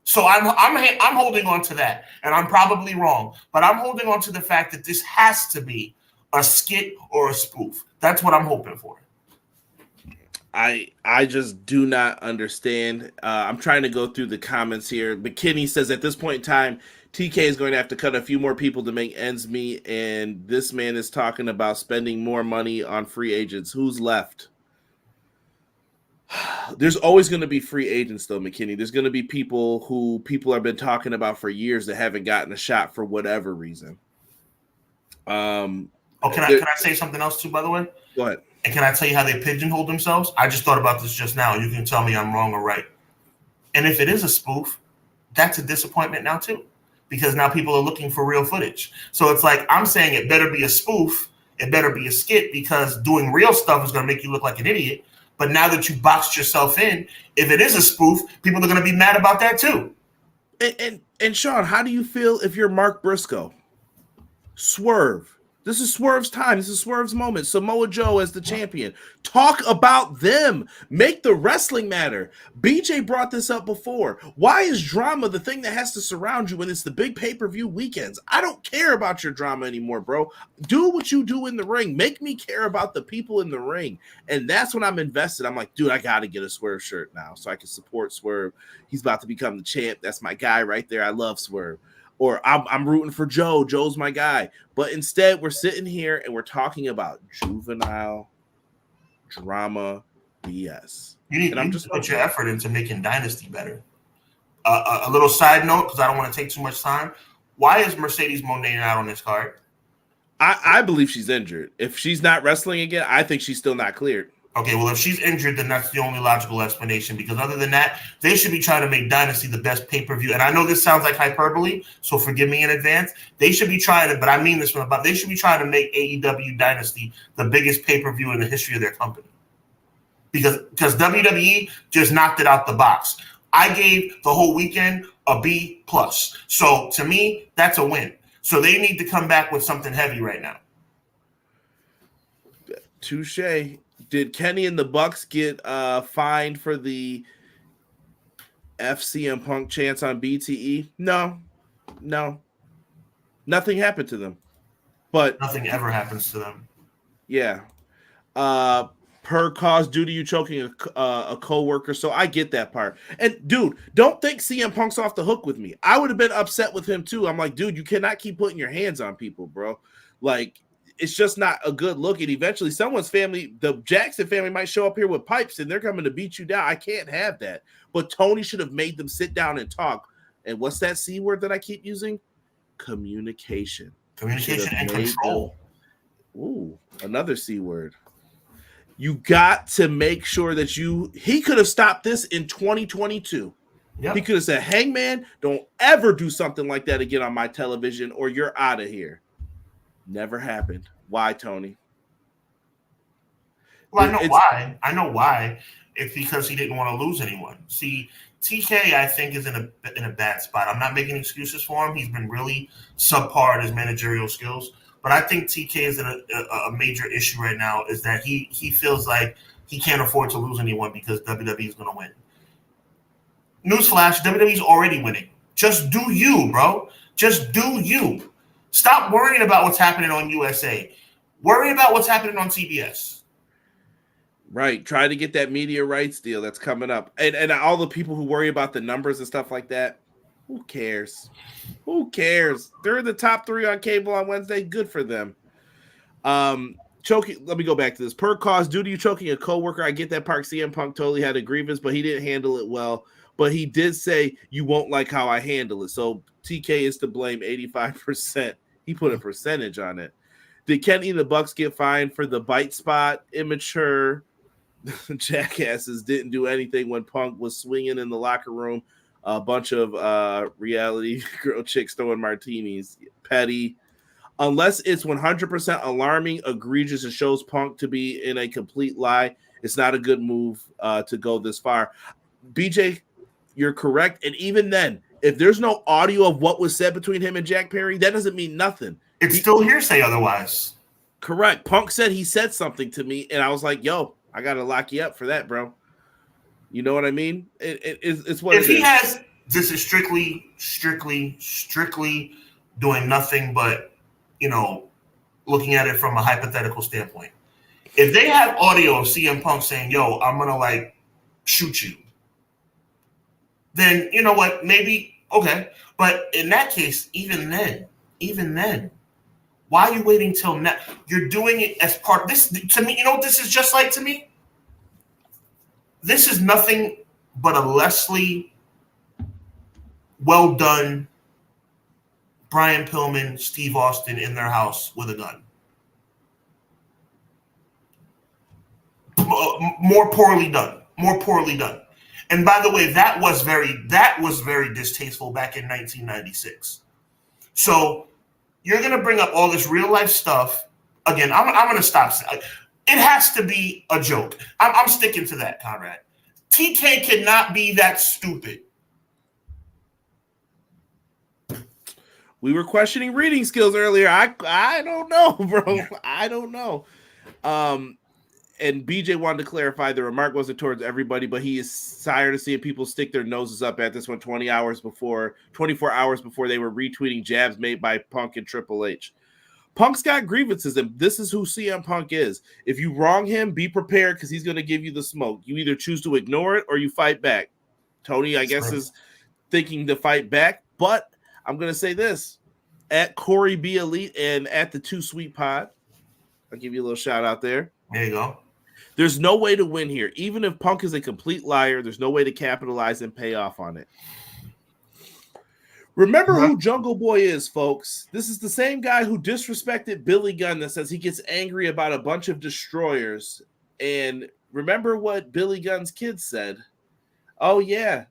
So I'm holding on to that, and I'm probably wrong, but I'm holding on to the fact that this has to be a skit or a spoof. That's what I'm hoping for. I just do not understand. I'm trying to go through the comments here. McKinney says at this point in time, TK is going to have to cut a few more people to make ends meet, and this man is talking about spending more money on free agents. Who's left? There's always going to be free agents, though, McKinney. There's going to be people who people have been talking about for years that haven't gotten a shot for whatever reason. Can I say something else too, by the way? Go ahead. And can I tell you how they pigeonhole themselves? I just thought about this just now. You can tell me I'm wrong or right. And if it is a spoof, that's a disappointment now too, because now people are looking for real footage. So it's like I'm saying it better be a spoof, it better be a skit, because doing real stuff is going to make you look like an idiot. But now that you boxed yourself in, if it is a spoof, people are going to be mad about that too. And Sean, how do you feel if you're Mark Briscoe? Swerve. This is Swerve's time. This is Swerve's moment. Samoa Joe as the champion. Talk about them. Make the wrestling matter. BJ brought this up before. Why is drama the thing that has to surround you when it's the big pay-per-view weekends? I don't care about your drama anymore, bro. Do what you do in the ring. Make me care about the people in the ring. And that's when I'm invested. I'm like, dude, I got to get a Swerve shirt now so I can support Swerve. He's about to become the champ. That's my guy right there. I love Swerve. Or I'm rooting for Joe. Joe's my guy. But instead, we're sitting here and we're talking about juvenile drama BS. You need to put your effort into making Dynasty better. A little side note, because I don't want to take too much time. Why is Mercedes Moné not on this card? I believe she's injured. If she's not wrestling again, I think she's still not cleared. Okay, well, if she's injured, then that's the only logical explanation, because other than that, they should be trying to make Dynasty the best pay-per-view. And I know this sounds like hyperbole, so forgive me in advance. They should be trying to, but I mean this from about, they should be trying to make AEW Dynasty the biggest pay-per-view in the history of their company. Because WWE just knocked it out the box. I gave the whole weekend a B+. So to me, that's a win. So they need to come back with something heavy right now. Touche. Did Kenny and the Bucks get fined for the FCM Punk chants on BTE? No. Nothing happened to them. But nothing ever happens to them. Yeah. Per cause due to you choking a co-worker. So I get that part. And dude, don't think CM Punk's off the hook with me. I would have been upset with him too. I'm like, dude, you cannot keep putting your hands on people, bro. Like, it's just not a good look. And eventually someone's family, the Jackson family, might show up here with pipes and they're coming to beat you down. I can't have that. But Tony should have made them sit down and talk. And what's that C word that I keep using? Communication. Communication and control. Ooh, another C word. You got to make sure that he could have stopped this in 2022. Yep. He could have said, Hangman, don't ever do something like that again on my television or you're out of here. Never happened. Why, Tony? Well, I know why. It's because he didn't want to lose anyone. See, TK, I think, is in a bad spot. I'm not making excuses for him. He's been really subpar at his managerial skills. But I think TK is in a major issue right now, is that he feels like he can't afford to lose anyone because WWE is going to win. Newsflash, WWE's already winning. Just do you, bro. Just do you. Stop worrying about what's happening on USA. Worry about what's happening on CBS. Right. Try to get that media rights deal that's coming up. And all the people who worry about the numbers and stuff like that, who cares? Who cares? They're in the top 3 on cable on Wednesday. Good for them. Choking. Let me go back to this. Per cause due to you choking a coworker. I get that part. CM Punk totally had a grievance, but he didn't handle it well. But he did say, you won't like how I handle it. So TK is to blame 85%. He put a percentage on it. Did Kenny and the Bucks get fined for the bite spot? Immature jackasses didn't do anything when Punk was swinging in the locker room. A bunch of reality girl chicks throwing martinis. Petty. Unless it's 100% alarming, egregious, and shows Punk to be in a complete lie, it's not a good move to go this far. BJ, you're correct. And even then, if there's no audio of what was said between him and Jack Perry, that doesn't mean nothing. It's still hearsay otherwise. Correct. Punk said he said something to me, and I was like, "Yo, I gotta lock you up for that, bro." You know what I mean? It's what If it he is. has, this is strictly doing nothing but, looking at it from a hypothetical standpoint. If they have audio of CM Punk saying, "Yo, I'm gonna like shoot you," then you know what? Maybe okay. But in that case, even then, why are you waiting till now? You're doing it as part of this. To me, you know what this is just like to me? This is nothing but a Leslie, well done, Brian Pillman, Steve Austin in their house with a gun. More poorly done. And by the way, that was very distasteful back in 1996. So you're going to bring up all this real life stuff again. I'm going to stop. It has to be a joke. I'm sticking to that, Conrad. TK cannot be that stupid. We were questioning reading skills earlier. I don't know, bro. I don't know. And BJ wanted to clarify the remark wasn't towards everybody, but he is tired of seeing people stick their noses up at this one 24 hours before they were retweeting jabs made by Punk and Triple H. Punk's got grievances, and this is who CM Punk is. If you wrong him, be prepared because he's going to give you the smoke. You either choose to ignore it or you fight back. Tony, I guess, is thinking to fight back, but I'm going to say this. At Corey B. Elite and at the Too Sweet Pod, I'll give you a little shout out there. There you go. There's no way to win here. Even if Punk is a complete liar, there's no way to capitalize and pay off on it. Remember who Jungle Boy is, folks. This is the same guy who disrespected Billy Gunn that says he gets angry about a bunch of destroyers. And remember what Billy Gunn's kids said? Oh, yeah.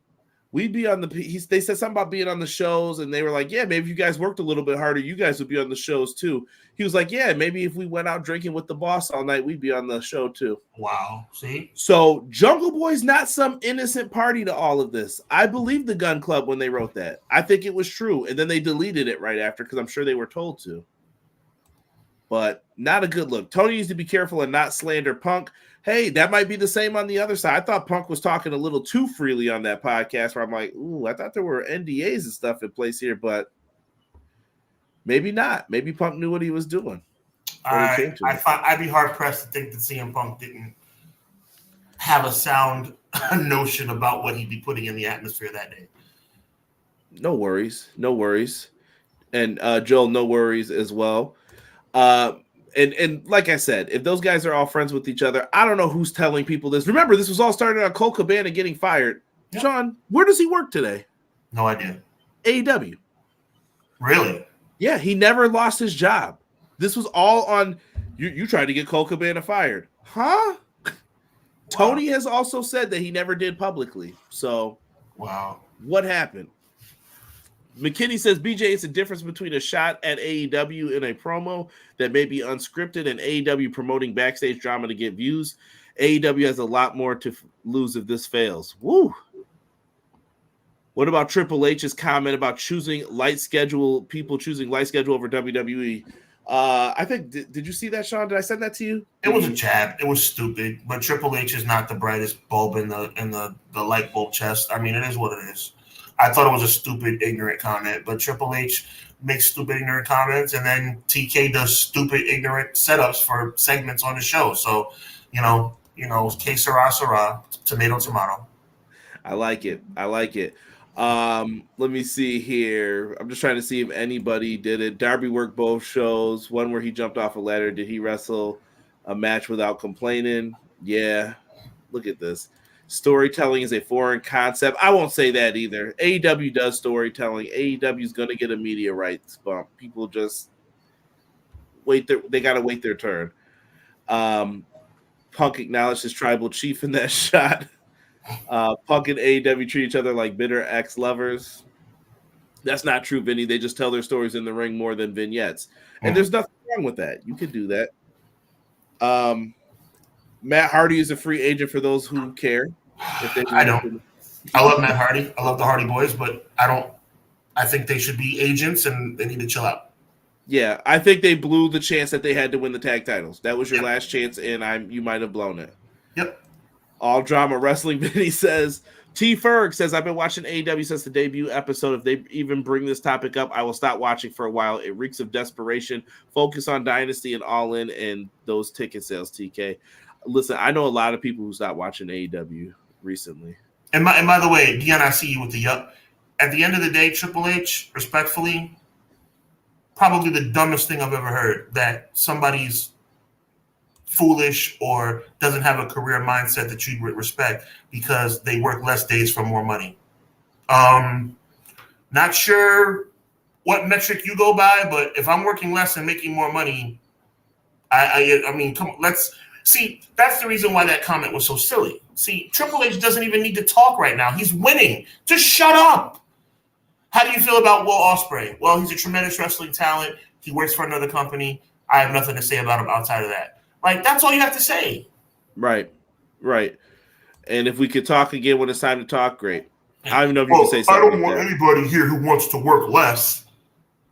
We'd be on they said something about being on the shows, and they were like, yeah, maybe if you guys worked a little bit harder, you guys would be on the shows too. He was like, yeah, maybe if we went out drinking with the boss all night, we'd be on the show too. Wow. See? So Jungle Boy's not some innocent party to all of this. I believe the Gun Club when they wrote that. I think it was true. And then they deleted it right after because I'm sure they were told to. But not a good look. Tony needs to be careful and not slander Punk. Hey, that might be the same on the other side. I thought Punk was talking a little too freely on that podcast where I'm like, ooh, I thought there were NDAs and stuff in place here, but maybe not. Maybe Punk knew what he was doing. I'd be hard-pressed to think that CM Punk didn't have a sound notion about what he'd be putting in the atmosphere that day. No worries. And Joel, no worries as well. And like I said, if those guys are all friends with each other, I don't know who's telling people this. Remember, this was all started on Colt Cabana getting fired. Yep. Sean, where does he work today? No idea. AEW. Really? Yeah, he never lost his job. This was all on you tried to get Colt Cabana fired. Huh? Wow. Tony has also said that he never did publicly. So, wow. What happened? McKinney says, BJ, it's a difference between a shot at AEW and a promo that may be unscripted and AEW promoting backstage drama to get views. AEW has a lot more to lose if this fails. Woo! What about Triple H's comment about choosing light schedule over WWE? I think, did you see that, Sean? Did I send that to you? It was a jab. It was stupid, but Triple H is not the brightest bulb in the light bulb chest. I mean, it is what it is. I thought it was a stupid, ignorant comment, but Triple H makes stupid, ignorant comments, and then TK does stupid, ignorant setups for segments on the show. So, que sera, sera, tomato, tomato. I like it. Let me see here. I'm just trying to see if anybody did it. Darby worked both shows. One where he jumped off a ladder. Did he wrestle a match without complaining? Yeah. Look at this. Storytelling is a foreign concept. I won't say that either. AEW does storytelling. AEW is going to get a media rights bump. People just they got to wait their turn. Punk acknowledged his tribal chief in that shot. Punk and AEW treat each other like bitter ex-lovers. That's not true, Vinny. They just tell their stories in the ring more than vignettes. And there's nothing wrong with that. You could do that. Matt Hardy is a free agent for those who care. I don't. I love Matt Hardy. I love the Hardy Boys, but I think they should be agents and they need to chill out. Yeah, I think they blew the chance that they had to win the tag titles. That was your last chance, and you might have blown it. Yep. All Drama Wrestling Vinny says, T. Ferg says, I've been watching AEW since the debut episode. If they even bring this topic up, I will stop watching for a while. It reeks of desperation. Focus on Dynasty and All In and those ticket sales, TK. Listen, I know a lot of people who stopped watching AEW recently. And by the way, Dion, I see you with the yup. At the end of the day, Triple H, respectfully, probably the dumbest thing I've ever heard, that somebody's foolish or doesn't have a career mindset that you respect because they work less days for more money. Not sure what metric you go by, but if I'm working less and making more money, I mean, come on, let's see. That's the reason why that comment was so silly. See, Triple H doesn't even need to talk right now. He's winning. Just shut up. How do you feel about Will Ospreay? Well, he's a tremendous wrestling talent. He works for another company. I have nothing to say about him outside of that. Like, that's all you have to say. Right. And if we could talk again when it's time to talk, great. I don't even know if you can say something. I don't want anybody here who wants to work less.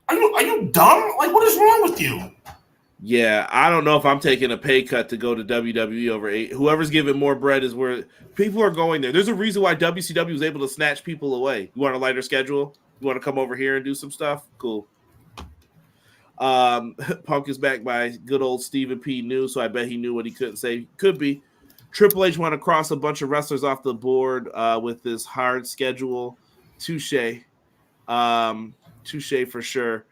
Are you dumb? Like, what is wrong with you? Yeah, I don't know if I'm taking a pay cut to go to WWE over 8. Whoever's giving more bread is where people are going there. There's a reason why WCW was able to snatch people away. You want a lighter schedule? You want to come over here and do some stuff? Cool. Punk is back by good old Stephen P. News, so I bet he knew what he couldn't say. Could be. Triple H want to cross a bunch of wrestlers off the board with this hard schedule. Touche. Touche for sure.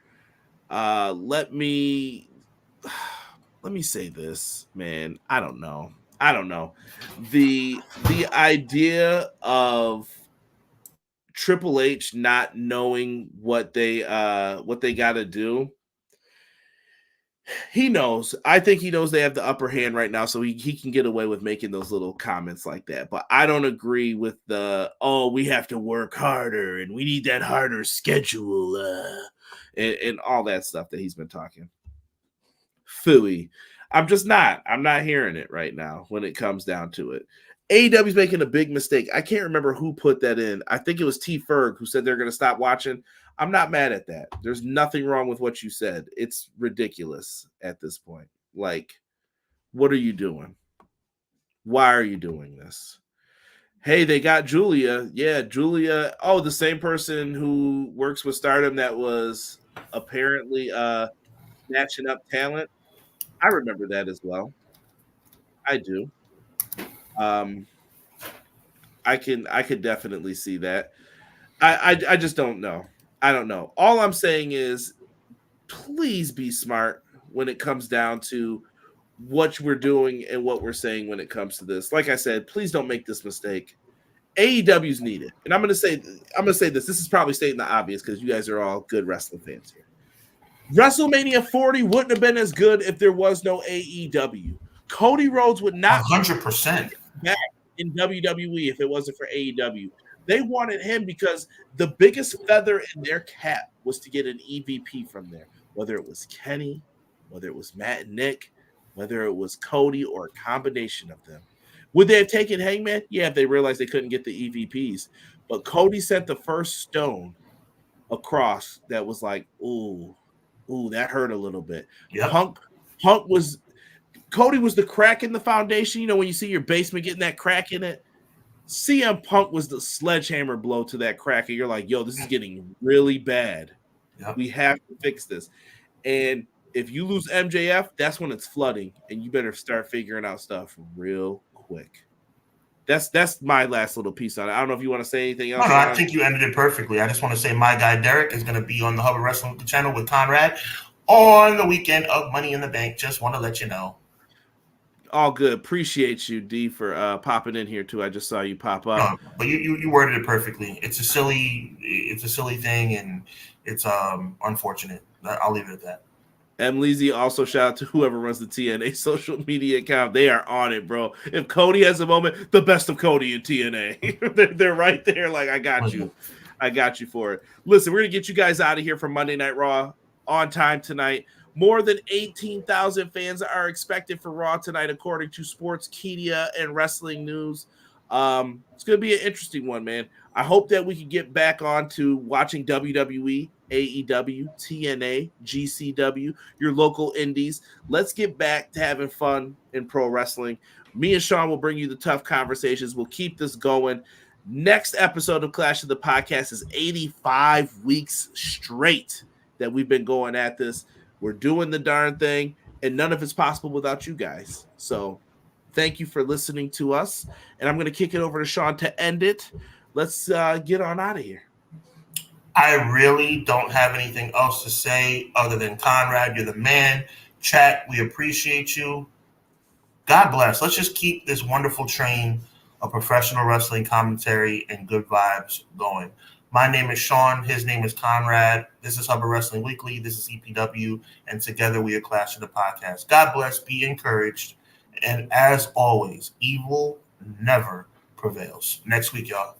Let me say this, man. I don't know. The idea of Triple H not knowing what they got to do. He knows. I think he knows they have the upper hand right now, so he can get away with making those little comments like that. But I don't agree with we have to work harder and we need that harder schedule and all that stuff that he's been talking. Phooey. I'm not hearing it right now when it comes down to it. AEW's making a big mistake. I can't remember who put that in. I think it was T. Ferg who said they're going to stop watching. I'm not mad at that. There's nothing wrong with what you said. It's ridiculous at this point. Like, what are you doing? Why are you doing this? Hey, they got Julia. Yeah, Julia. Oh, the same person who works with Stardom that was apparently snatching up talent. I remember that as well. I do. I could definitely see that. I just don't know. I don't know. All I'm saying is please be smart when it comes down to what we're doing and what we're saying when it comes to this. Like I said, please don't make this mistake. AEW's needed. And I'm gonna say this. This is probably stating the obvious because you guys are all good wrestling fans here. WrestleMania 40 wouldn't have been as good if there was no AEW. Cody Rhodes would not 100% back in WWE if it wasn't for AEW. They wanted him because the biggest feather in their cap was to get an EVP from there, whether it was Kenny, whether it was Matt and Nick, whether it was Cody, or a combination of them. Would they have taken Hangman? Yeah, if they realized they couldn't get the EVPs. But Cody sent the first stone across that was like, ooh, that hurt a little bit. Yep. Cody was the crack in the foundation. You know, when you see your basement getting that crack in it, CM Punk was the sledgehammer blow to that crack. And you're like, yo, this is getting really bad. Yep. We have to fix this. And if you lose MJF, that's when it's flooding. And you better start figuring out stuff real quick. That's my last little piece on it. I don't know if you want to say anything else. No, I think you ended it perfectly. I just want to say my guy Derek is going to be on the Hubbard Wrestling channel with Conrad on the weekend of Money in the Bank. Just want to let you know. All good. Appreciate you, D, for popping in here too. I just saw you pop up. No, but you worded it perfectly. It's a silly thing, and it's unfortunate. I'll leave it at that. M. Leezy, also shout out to whoever runs the TNA social media account. They are on it, bro. If Cody has a moment, the best of Cody in TNA. they're right there. Like, I got you. I got you for it. Listen, we're going to get you guys out of here for Monday Night Raw on time tonight. More than 18,000 fans are expected for Raw tonight, according to Sportskeeda and Wrestling News. It's going to be an interesting one, man. I hope that we can get back on to watching WWE, AEW, TNA, GCW, your local indies. Let's get back to having fun in pro wrestling. Me and Sean will bring you the tough conversations. We'll keep this going. Next episode of Clash of the Podcast is 85 weeks straight that we've been going at this. We're doing the darn thing, and none of it's possible without you guys. So thank you for listening to us. And I'm going to kick it over to Sean to end it. Let's get on out of here. I really don't have anything else to say other than Conrad, you're the man. Chat, we appreciate you. God bless. Let's just keep this wonderful train of professional wrestling commentary and good vibes going. My name is Sean. His name is Conrad. This is Hubbard Wrestling Weekly. This is EPW. And together we are Clash of the Podcast. God bless. Be encouraged. And as always, evil never prevails. Next week, y'all.